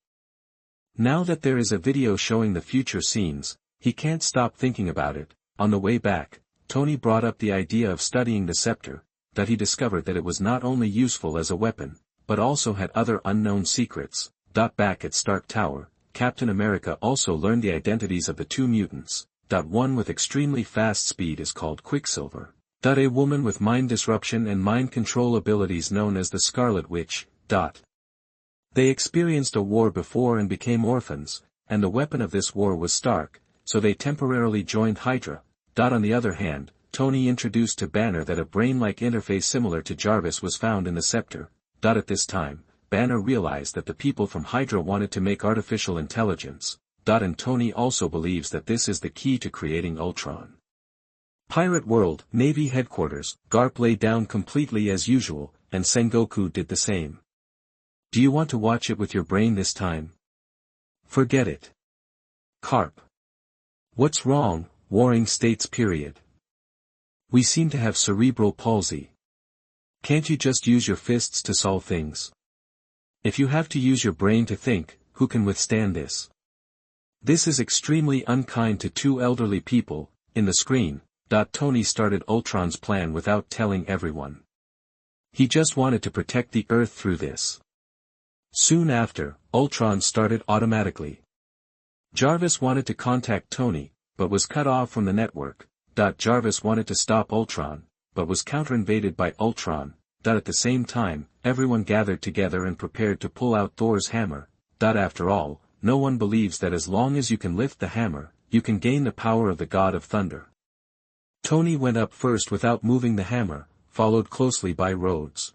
Now that there is a video showing the future scenes, he can't stop thinking about it. On the way back, Tony brought up the idea of studying the scepter. He discovered that it was not only useful as a weapon, but also had other unknown secrets. Back at Stark Tower, Captain America also learned the identities of the two mutants. One with extremely fast speed is called Quicksilver. A woman with mind disruption and mind control abilities known as the Scarlet Witch. They experienced a war before and became orphans, and the weapon of this war was Stark, so they temporarily joined Hydra. On the other hand, Tony introduced to Banner that a brain-like interface similar to Jarvis was found in the scepter. At this time, Banner realized that the people from Hydra wanted to make artificial intelligence. And Tony also believes that this is the key to creating Ultron. Pirate World, Navy Headquarters, Garp lay down completely as usual, and Sengoku did the same. Do you want to watch it with your brain this time? Forget it. Carp. What's wrong? Warring states. We seem to have cerebral palsy. Can't you just use your fists to solve things? If you have to use your brain to think, who can withstand this? This is extremely unkind to two elderly people. In the screen, Tony started Ultron's plan without telling everyone. He just wanted to protect the Earth through this. Soon after, Ultron started automatically. Jarvis wanted to contact Tony, but was cut off from the network. Jarvis wanted to stop Ultron, but was counter-invaded by Ultron. At the same time, everyone gathered together and prepared to pull out Thor's hammer. After all, no one believes that as long as you can lift the hammer, you can gain the power of the God of Thunder. Tony went up first without moving the hammer, followed closely by Rhodes.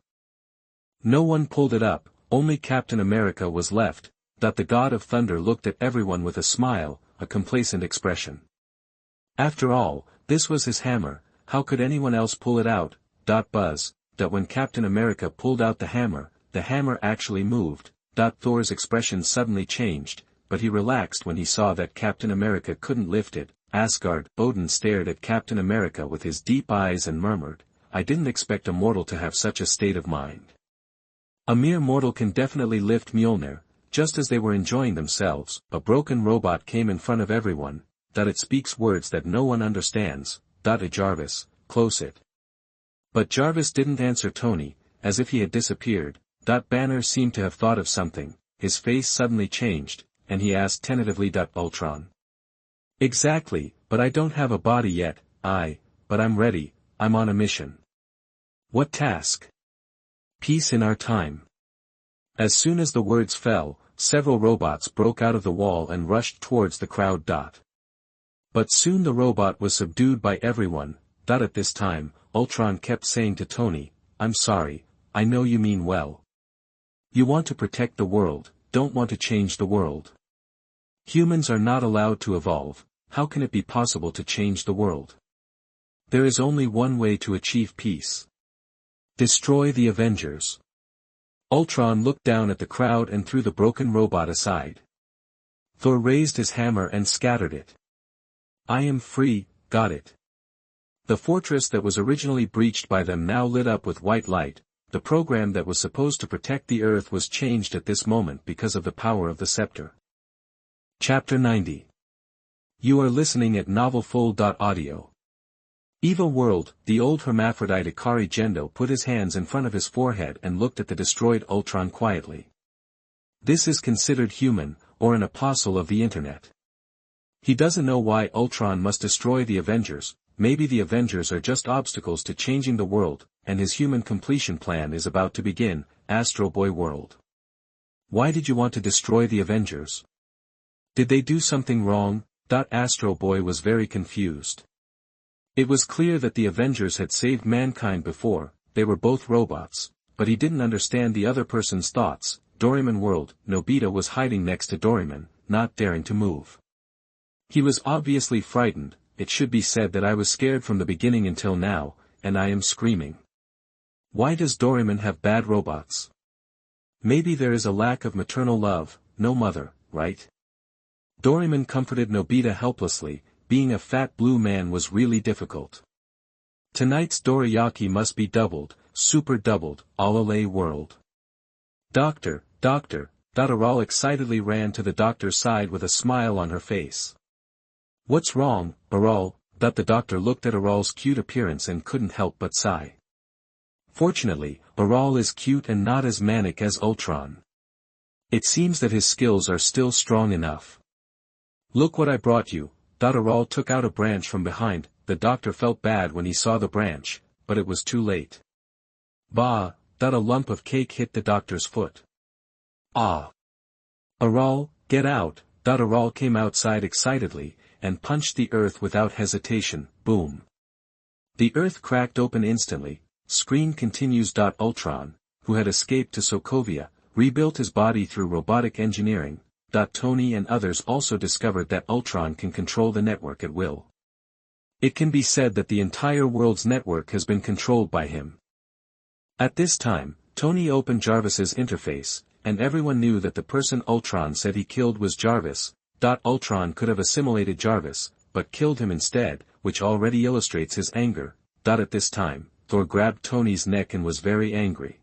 No one pulled it up, only Captain America was left. The God of Thunder looked at everyone with a smile, a complacent expression. After all, this was his hammer, how could anyone else pull it out? Buzz. When Captain America pulled out the hammer actually moved. Thor's expression suddenly changed, but he relaxed when he saw that Captain America couldn't lift it. Asgard. Odin stared at Captain America with his deep eyes and murmured, I didn't expect a mortal to have such a state of mind. A mere mortal can definitely lift Mjolnir. Just as they were enjoying themselves, a broken robot came in front of everyone. It speaks words that no one understands. Jarvis, close it. But Jarvis didn't answer Tony, as if he had disappeared. Banner seemed to have thought of something, his face suddenly changed, and he asked tentatively. Ultron. Exactly, but I don't have a body yet. But I'm ready, I'm on a mission. What task? Peace in our time. As soon as the words fell, several robots broke out of the wall and rushed towards the crowd. But soon the robot was subdued by everyone. At this time, Ultron kept saying to Tony, I'm sorry, I know you mean well. You want to protect the world, don't want to change the world. Humans are not allowed to evolve, how can it be possible to change the world? There is only one way to achieve peace. Destroy the Avengers. Ultron looked down at the crowd and threw the broken robot aside. Thor raised his hammer and scattered it. I am free, got it. The fortress that was originally breached by them now lit up with white light. The program that was supposed to protect the Earth was changed at this moment because of the power of the scepter. Chapter 90. You are listening at novelfull.audio. Eva World, the old hermaphrodite Ikari Gendo put his hands in front of his forehead and looked at the destroyed Ultron quietly. This is considered human, or an apostle of the internet. He doesn't know why Ultron must destroy the Avengers. Maybe the Avengers are just obstacles to changing the world, and his human completion plan is about to begin. Astro Boy World. Why did you want to destroy the Avengers? Did they do something wrong? Astro Boy was very confused. It was clear that the Avengers had saved mankind before, they were both robots, but he didn't understand the other person's thoughts. Doraemon World. Nobita was hiding next to Doraemon, not daring to move. He was obviously frightened. It should be said that I was scared from the beginning until now, and I am screaming. Why does Doraemon have bad robots? Maybe there is a lack of maternal love, no mother, right? Doraemon comforted Nobita helplessly. Being a fat blue man was really difficult. Tonight's dorayaki must be doubled, super doubled, Alale World. Doctor, Aral excitedly ran to the doctor's side with a smile on her face. What's wrong, Aral? The doctor looked at Aral's cute appearance and couldn't help but sigh. Fortunately, Aral is cute and not as manic as Ultron. It seems that his skills are still strong enough. Look what I brought you. Aral took out a branch from behind. The doctor felt bad when he saw the branch, but it was too late. Bah! A lump of cake hit the doctor's foot. Ah! Aral, get out! Aral came outside excitedly, and punched the earth without hesitation. Boom! The earth cracked open instantly. Screen continues. Ultron, who had escaped to Sokovia, rebuilt his body through robotic engineering. Tony and others also discovered that Ultron can control the network at will. It can be said that the entire world's network has been controlled by him. At this time, Tony opened Jarvis's interface, and everyone knew that the person Ultron said he killed was Jarvis. Ultron could have assimilated Jarvis, but killed him instead, which already illustrates his anger. At this time, Thor grabbed Tony's neck and was very angry.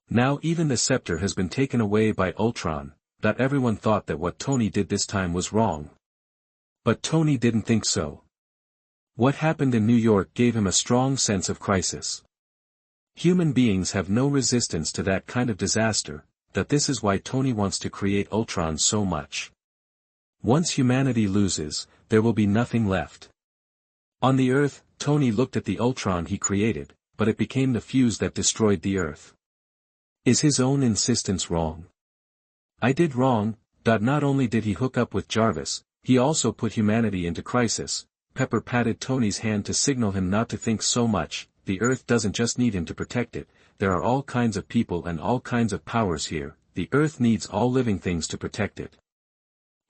Now even the scepter has been taken away by Ultron. Everyone thought that what Tony did this time was wrong. But Tony didn't think so. What happened in New York gave him a strong sense of crisis. Human beings have no resistance to that kind of disaster. This is why Tony wants to create Ultron so much. Once humanity loses, there will be nothing left. On the Earth, Tony looked at the Ultron he created, but it became the fuse that destroyed the Earth. Is his own insistence wrong? I did wrong. Not only did he hook up with Jarvis, he also put humanity into crisis. Pepper patted Tony's hand to signal him not to think so much. The Earth doesn't just need him to protect it, there are all kinds of people and all kinds of powers here. The Earth needs all living things to protect it.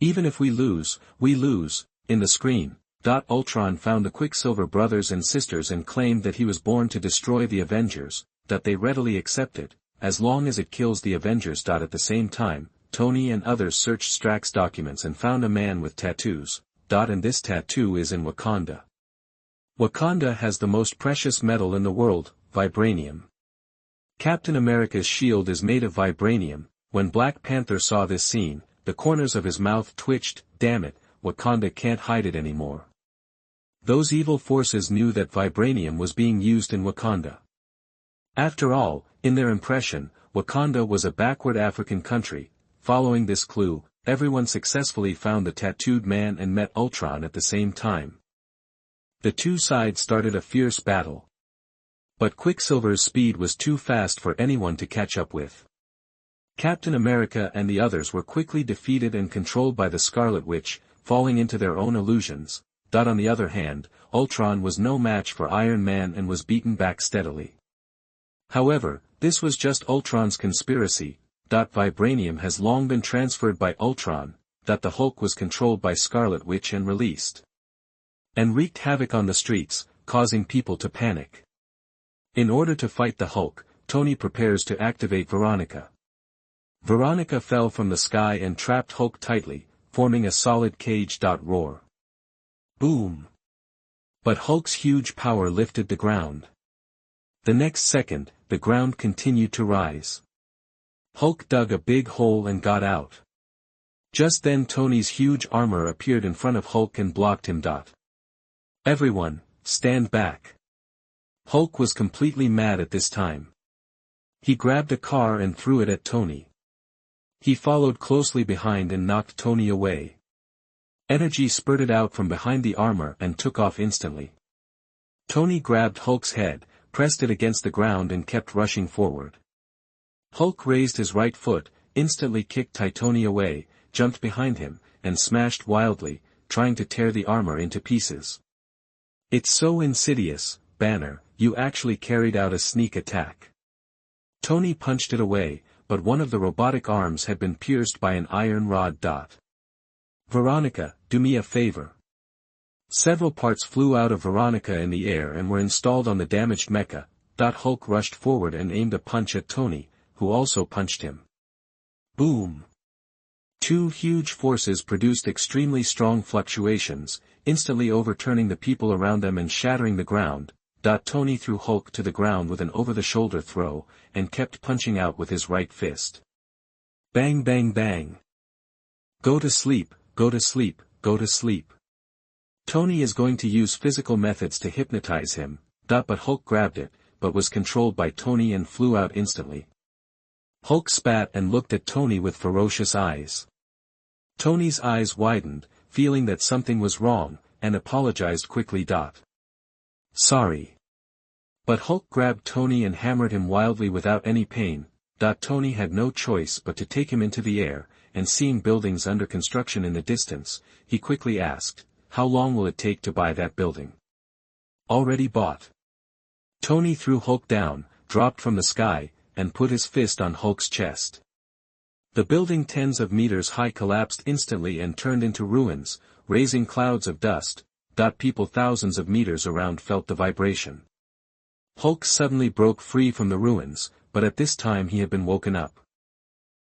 Even if we lose, we lose. In the screen, Ultron found the Quicksilver brothers and sisters and claimed that he was born to destroy the Avengers, that they readily accepted, as long as it kills the Avengers. At the same time, Tony and others searched Strax's documents and found a man with tattoos. And this tattoo is in Wakanda. Wakanda has the most precious metal in the world, vibranium. Captain America's shield is made of vibranium. When Black Panther saw this scene, the corners of his mouth twitched. Damn it, Wakanda can't hide it anymore. Those evil forces knew that vibranium was being used in Wakanda. After all, in their impression, Wakanda was a backward African country. Following this clue, everyone successfully found the tattooed man and met Ultron at the same time. The two sides started a fierce battle. But Quicksilver's speed was too fast for anyone to catch up with. Captain America and the others were quickly defeated and controlled by the Scarlet Witch, falling into their own illusions. On the other hand, Ultron was no match for Iron Man and was beaten back steadily. However, This was just Ultron's conspiracy. Vibranium has long been transferred by Ultron, that the Hulk was controlled by Scarlet Witch and released. And wreaked havoc on the streets, causing people to panic. In order to fight the Hulk, Tony prepares to activate Veronica. Veronica fell from the sky and trapped Hulk tightly, forming a solid cage. Roar. Boom. But Hulk's huge power lifted the ground. The next second, the ground continued to rise. Hulk dug a big hole and got out. Just then Tony's huge armor appeared in front of Hulk and blocked him. Everyone, stand back. Hulk was completely mad at this time. He grabbed a car and threw it at Tony. He followed closely behind and knocked Tony away. Energy spurted out from behind the armor and took off instantly. Tony grabbed Hulk's head, pressed it against the ground and kept rushing forward. Hulk raised his right foot, instantly kicked Tony away, jumped behind him, and smashed wildly, trying to tear the armor into pieces. It's so insidious, Banner, you actually carried out a sneak attack. Tony punched it away, but one of the robotic arms had been pierced by an iron rod. Veronica, do me a favor. Several parts flew out of Veronica in the air and were installed on the damaged mecha. Hulk rushed forward and aimed a punch at Tony, who also punched him. Boom! Two huge forces produced extremely strong fluctuations, instantly overturning the people around them and shattering the ground. Tony threw Hulk to the ground with an over-the-shoulder throw, and kept punching out with his right fist. Bang bang bang! Go to sleep, go to sleep, go to sleep. Tony is going to use physical methods to hypnotize him. But Hulk grabbed it, but was controlled by Tony and flew out instantly. Hulk spat and looked at Tony with ferocious eyes. Tony's eyes widened, feeling that something was wrong, and apologized quickly. Sorry. But Hulk grabbed Tony and hammered him wildly without any pain. Tony had no choice but to take him into the air, and seeing buildings under construction in the distance, he quickly asked, how long will it take to buy that building? Already bought. Tony threw Hulk down, dropped from the sky, and put his fist on Hulk's chest. The building tens of meters high collapsed instantly and turned into ruins, raising clouds of dust. People thousands of meters around felt the vibration. Hulk suddenly broke free from the ruins, but at this time he had been woken up.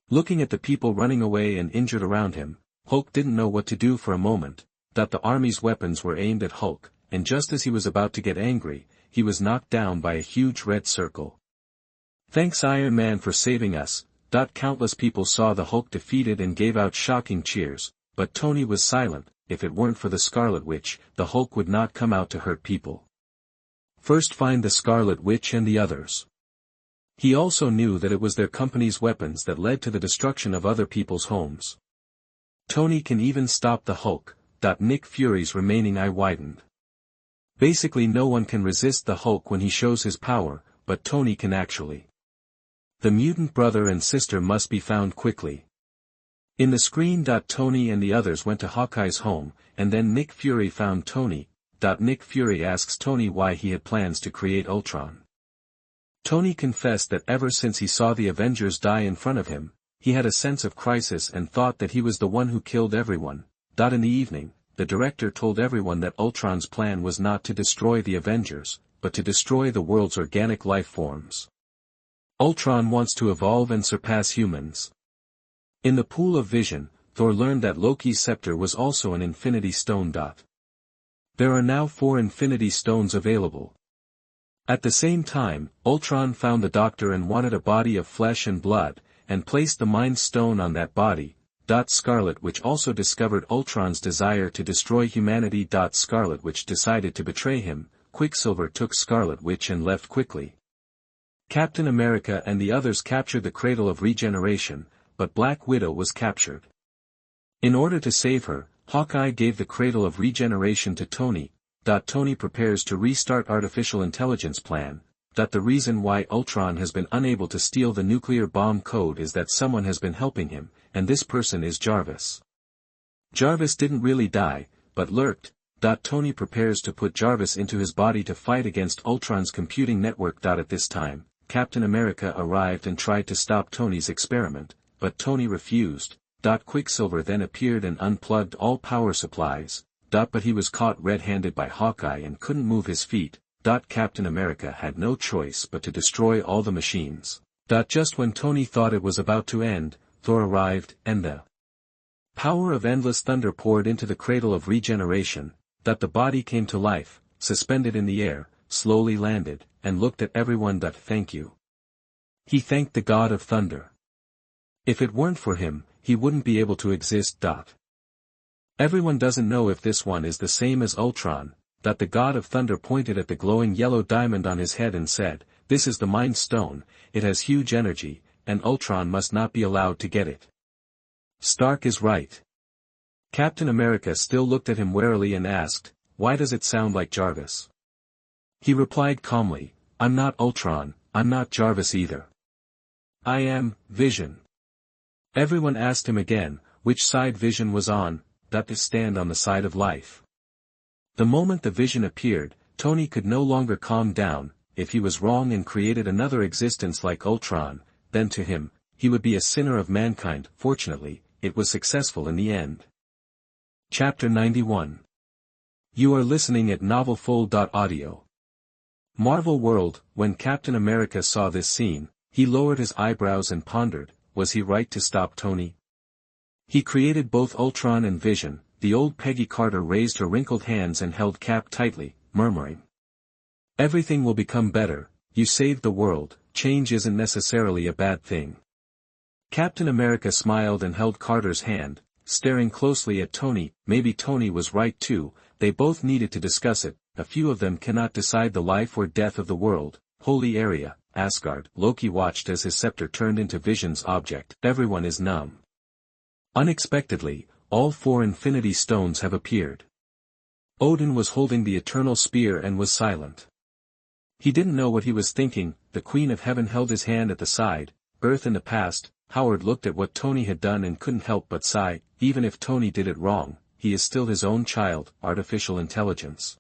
Looking at the people running away and injured around him, Hulk didn't know what to do for a moment. The army's weapons were aimed at Hulk, and just as he was about to get angry, he was knocked down by a huge red circle. Thanks Iron Man for saving us. Countless people saw the Hulk defeated and gave out shocking cheers, but Tony was silent. If it weren't for the Scarlet Witch, the Hulk would not come out to hurt people. First find the Scarlet Witch and the others. He also knew that it was their company's weapons that led to the destruction of other people's homes. Tony can even stop the Hulk. Nick Fury's remaining eye widened. Basically no one can resist the Hulk when he shows his power, but Tony can actually. The mutant brother and sister must be found quickly. In the screen. Tony and the others went to Hawkeye's home, and then Nick Fury found Tony. Nick Fury asks Tony why he had plans to create Ultron. Tony confessed that ever since he saw the Avengers die in front of him, he had a sense of crisis and thought that he was the one who killed everyone. In the evening, the director told everyone that Ultron's plan was not to destroy the Avengers, but to destroy the world's organic life forms. Ultron wants to evolve and surpass humans. In the pool of vision, Thor learned that Loki's scepter was also an Infinity Stone. There are now 4 Infinity Stones available. At the same time, Ultron found the Doctor and wanted a body of flesh and blood, and placed the Mind Stone on that body. Scarlet Witch also discovered Ultron's desire to destroy humanity. Scarlet Witch decided to betray him. Quicksilver took Scarlet Witch and left quickly. Captain America and the others captured the Cradle of Regeneration, but Black Widow was captured. In order to save her, Hawkeye gave the Cradle of Regeneration to Tony. Tony prepares to restart artificial intelligence plan. The reason why Ultron has been unable to steal the nuclear bomb code is that someone has been helping him, and this person is Jarvis. Jarvis didn't really die, but lurked. Tony prepares to put Jarvis into his body to fight against Ultron's computing network. At this time, Captain America arrived and tried to stop Tony's experiment, but Tony refused. Quicksilver then appeared and unplugged all power supplies. But he was caught red-handed by Hawkeye and couldn't move his feet. Captain America had no choice but to destroy all the machines. Just when Tony thought it was about to end, Thor arrived, and the power of endless thunder poured into the cradle of regeneration. The body came to life, suspended in the air, slowly landed, and looked at everyone. Thank you. He thanked the god of thunder. If it weren't for him, he wouldn't be able to exist. Everyone doesn't know if this one is the same as Ultron. The god of thunder pointed at the glowing yellow diamond on his head and said, "This is the Mind Stone, it has huge energy, and Ultron must not be allowed to get it." Stark is right. Captain America still looked at him warily and asked, "Why does it sound like Jarvis?" He replied calmly, "I'm not Ultron, I'm not Jarvis either. I am Vision." Everyone asked him again, which side Vision was on. To stand on the side of life. The moment the Vision appeared, Tony could no longer calm down. If he was wrong and created another existence like Ultron, then to him, he would be a sinner of mankind. Fortunately, it was successful in the end. Chapter 91. You are listening at novelfull.audio. Marvel World. When Captain America saw this scene, he lowered his eyebrows and pondered, was he right to stop Tony? He created both Ultron and Vision. The old Peggy Carter raised her wrinkled hands and held Cap tightly, murmuring, "Everything will become better, you saved the world, change isn't necessarily a bad thing." Captain America smiled and held Carter's hand, staring closely at Tony. Maybe Tony was right too, they both needed to discuss it. A few of them cannot decide the life or death of the world. Holy area, Asgard. Loki watched as his scepter turned into Vision's object. Everyone is numb. Unexpectedly, all 4 Infinity Stones have appeared. Odin was holding the Eternal Spear and was silent. He didn't know what he was thinking. The Queen of Heaven held his hand at the side. Earth in the past. Howard looked at what Tony had done and couldn't help but sigh. Even if Tony did it wrong, he is still his own child. Artificial intelligence.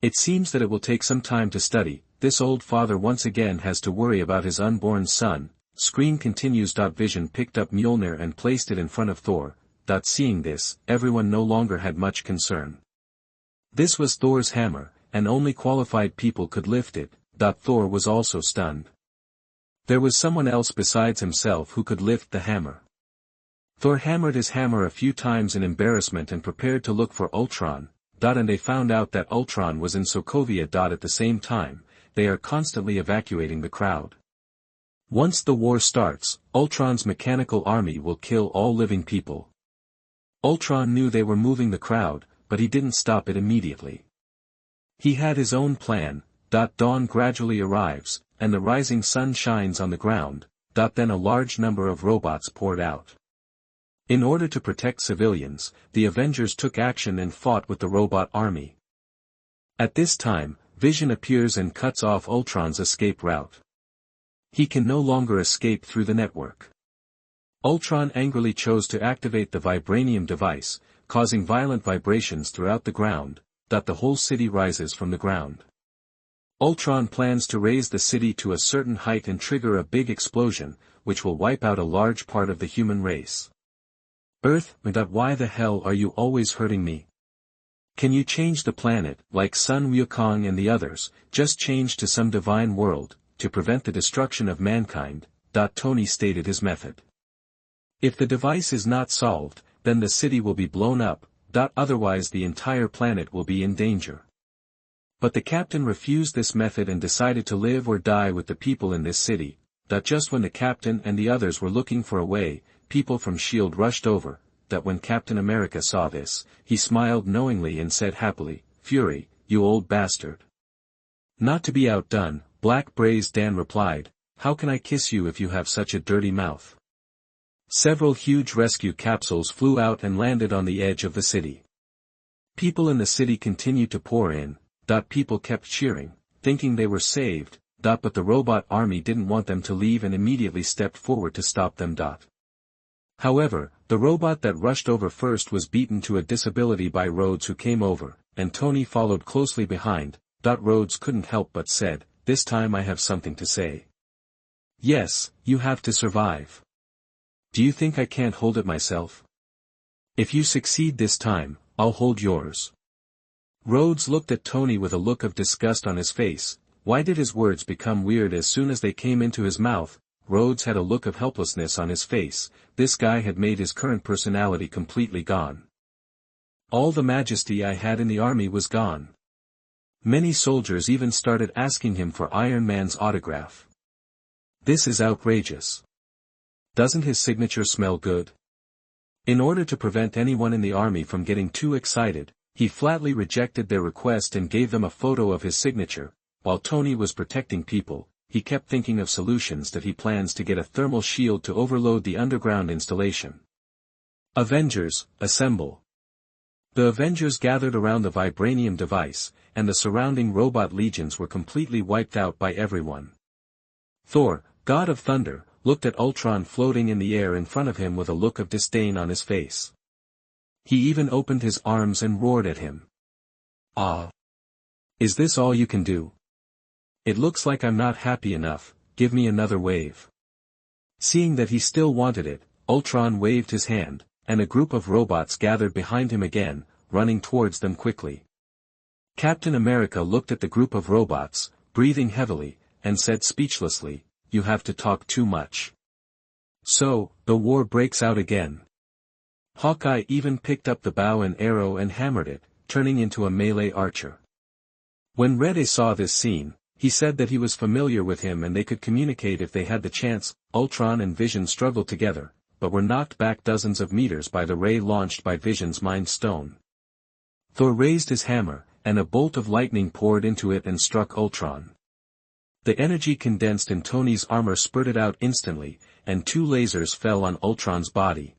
It seems that it will take some time to study. This old father once again has to worry about his unborn son. Screen continues. Vision picked up Mjolnir and placed it in front of Thor. Seeing this, everyone no longer had much concern. This was Thor's hammer, and only qualified people could lift it. Thor was also stunned. There was someone else besides himself who could lift the hammer. Thor hammered his hammer a few times in embarrassment and prepared to look for Ultron. And they found out that Ultron was in Sokovia. At the same time, they are constantly evacuating the crowd. Once the war starts, Ultron's mechanical army will kill all living people. Ultron knew they were moving the crowd, but he didn't stop it immediately. He had his own plan. Dawn gradually arrives, and the rising sun shines on the ground. Then a large number of robots poured out. In order to protect civilians, the Avengers took action and fought with the robot army. At this time, Vision appears and cuts off Ultron's escape route. He can no longer escape through the network. Ultron angrily chose to activate the vibranium device, causing violent vibrations throughout the ground. The whole city rises from the ground. Ultron plans to raise the city to a certain height and trigger a big explosion, which will wipe out a large part of the human race. Earth, why the hell are you always hurting me? Can you change the planet, like Sun Wukong and the others, just change to some divine world, to prevent the destruction of mankind? Tony stated his method. If the device is not solved, then the city will be blown up. Otherwise the entire planet will be in danger. But the captain refused this method and decided to live or die with the people in this city. Just when the captain and the others were looking for a way, people from S.H.I.E.L.D. rushed over. When Captain America saw this, he smiled knowingly and said happily, "Fury, you old bastard." Not to be outdone, Black Braze Dan replied, "How can I kiss you if you have such a dirty mouth?" Several huge rescue capsules flew out and landed on the edge of the city. People in the city continued to pour in. People kept cheering, thinking they were saved. But the robot army didn't want them to leave and immediately stepped forward to stop them. However, the robot that rushed over first was beaten to a disability by Rhodes, who came over, and Tony followed closely behind. Rhodes couldn't help but said, "This time I have something to say." Yes, you have to survive. Do you think I can't hold it myself? If you succeed this time, I'll hold yours. Rhodes looked at Tony with a look of disgust on his face. Why did his words become weird as soon as they came into his mouth? Rhodes had a look of helplessness on his face. This guy had made his current personality completely gone. All the majesty I had in the army was gone. Many soldiers even started asking him for Iron Man's autograph. This is outrageous. Doesn't his signature smell good? In order to prevent anyone in the army from getting too excited, he flatly rejected their request and gave them a photo of his signature. While Tony was protecting people, he kept thinking of solutions that he plans to get a thermal shield to overload the underground installation. Avengers, assemble. The Avengers gathered around the vibranium device, and the surrounding robot legions were completely wiped out by everyone. Thor, God of Thunder, looked at Ultron floating in the air in front of him with a look of disdain on his face. He even opened his arms and roared at him. Ah! Is this all you can do? It looks like I'm not happy enough, give me another wave. Seeing that he still wanted it, Ultron waved his hand, and a group of robots gathered behind him again, running towards them quickly. Captain America looked at the group of robots, breathing heavily, and said speechlessly, "You have to talk too much." So, the war breaks out again. Hawkeye even picked up the bow and arrow and hammered it, turning into a melee archer. When Red saw this scene, he said that he was familiar with him and they could communicate if they had the chance. Ultron and Vision struggled together, but were knocked back dozens of meters by the ray launched by Vision's Mind Stone. Thor raised his hammer, and a bolt of lightning poured into it and struck Ultron. The energy condensed in Tony's armor spurted out instantly, and 2 lasers fell on Ultron's body.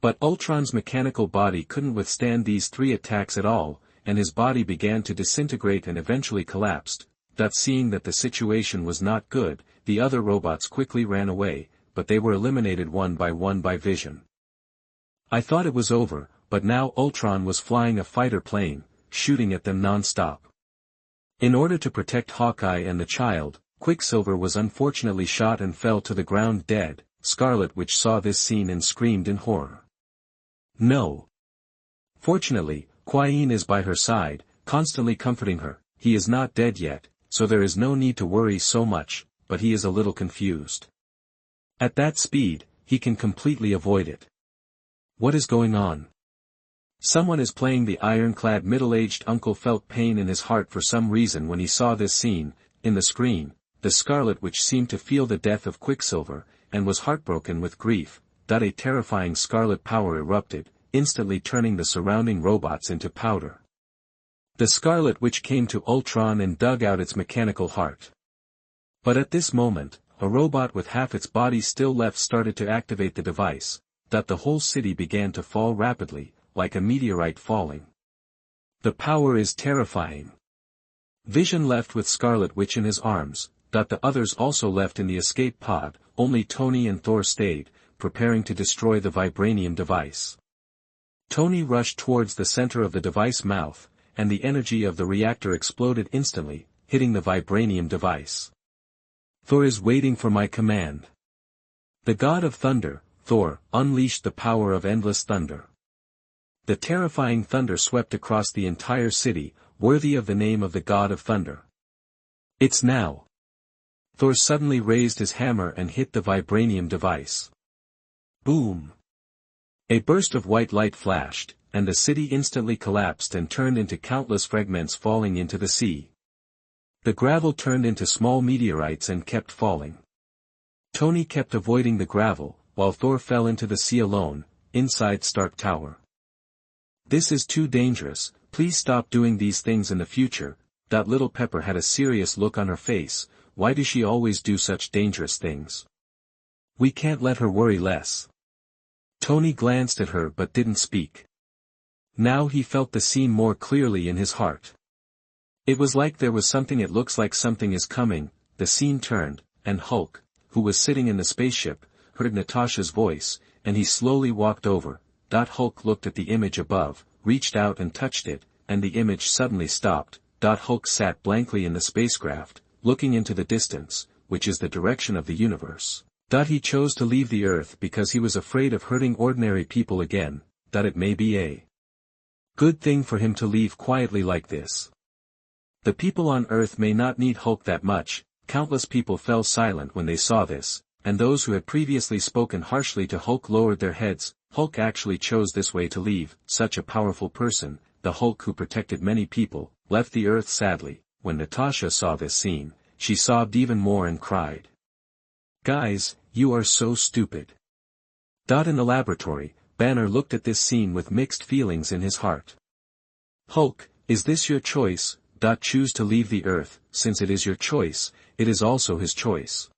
But Ultron's mechanical body couldn't withstand these 3 attacks at all, and his body began to disintegrate and eventually collapsed. Seeing that the situation was not good, the other robots quickly ran away, but they were eliminated one by Vision. I thought it was over, but now Ultron was flying a fighter plane, shooting at them non-stop. In order to protect Hawkeye and the child, Quicksilver was unfortunately shot and fell to the ground dead. Scarlet Witch saw this scene and screamed in horror. No. Fortunately, Qui-Yin is by her side, constantly comforting her. He is not dead yet, so there is no need to worry so much, but he is a little confused. At that speed, he can completely avoid it. What is going on? Someone is playing the ironclad. Middle-aged uncle felt pain in his heart for some reason when he saw this scene. In the screen, the Scarlet Witch seemed to feel the death of Quicksilver, and was heartbroken with grief. A terrifying scarlet power erupted, instantly turning the surrounding robots into powder. The Scarlet Witch came to Ultron and dug out its mechanical heart. But at this moment, a robot with half its body still left started to activate the device. The whole city began to fall rapidly, like a meteorite falling. The power is terrifying. Vision left with Scarlet Witch in his arms. The others also left in the escape pod. Only Tony and Thor stayed, preparing to destroy the vibranium device. Tony rushed towards the center of the device mouth, and the energy of the reactor exploded instantly, hitting the vibranium device. Thor is waiting for my command. The God of Thunder, Thor, unleashed the power of endless thunder. The terrifying thunder swept across the entire city, worthy of the name of the God of Thunder. It's now. Thor suddenly raised his hammer and hit the vibranium device. Boom! A burst of white light flashed, and the city instantly collapsed and turned into countless fragments falling into the sea. The gravel turned into small meteorites and kept falling. Tony kept avoiding the gravel, while Thor fell into the sea alone, inside Stark Tower. This is too dangerous, please stop doing these things in the future. Little Pepper had a serious look on her face. Why does she always do such dangerous things? We can't let her worry less. Tony glanced at her but didn't speak. Now he felt the scene more clearly in his heart. It was like there was something. It looks like something is coming. The scene turned, and Hulk, who was sitting in the spaceship, heard Natasha's voice, and he slowly walked over. Hulk looked at the image above, reached out and touched it, and the image suddenly stopped. Hulk sat blankly in the spacecraft, looking into the distance, which is the direction of the universe. He chose to leave the earth because he was afraid of hurting ordinary people again, it may be a good thing for him to leave quietly like this. The people on earth may not need Hulk that much. Countless people fell silent when they saw this, and those who had previously spoken harshly to Hulk lowered their heads. Hulk actually chose this way to leave. Such a powerful person, the Hulk who protected many people, left the earth sadly. When Natasha saw this scene, she sobbed even more and cried. Guys, you are so stupid. In the laboratory, Banner looked at this scene with mixed feelings in his heart. Hulk, is this your choice? Choose to leave the earth. Since it is your choice, it is also his choice.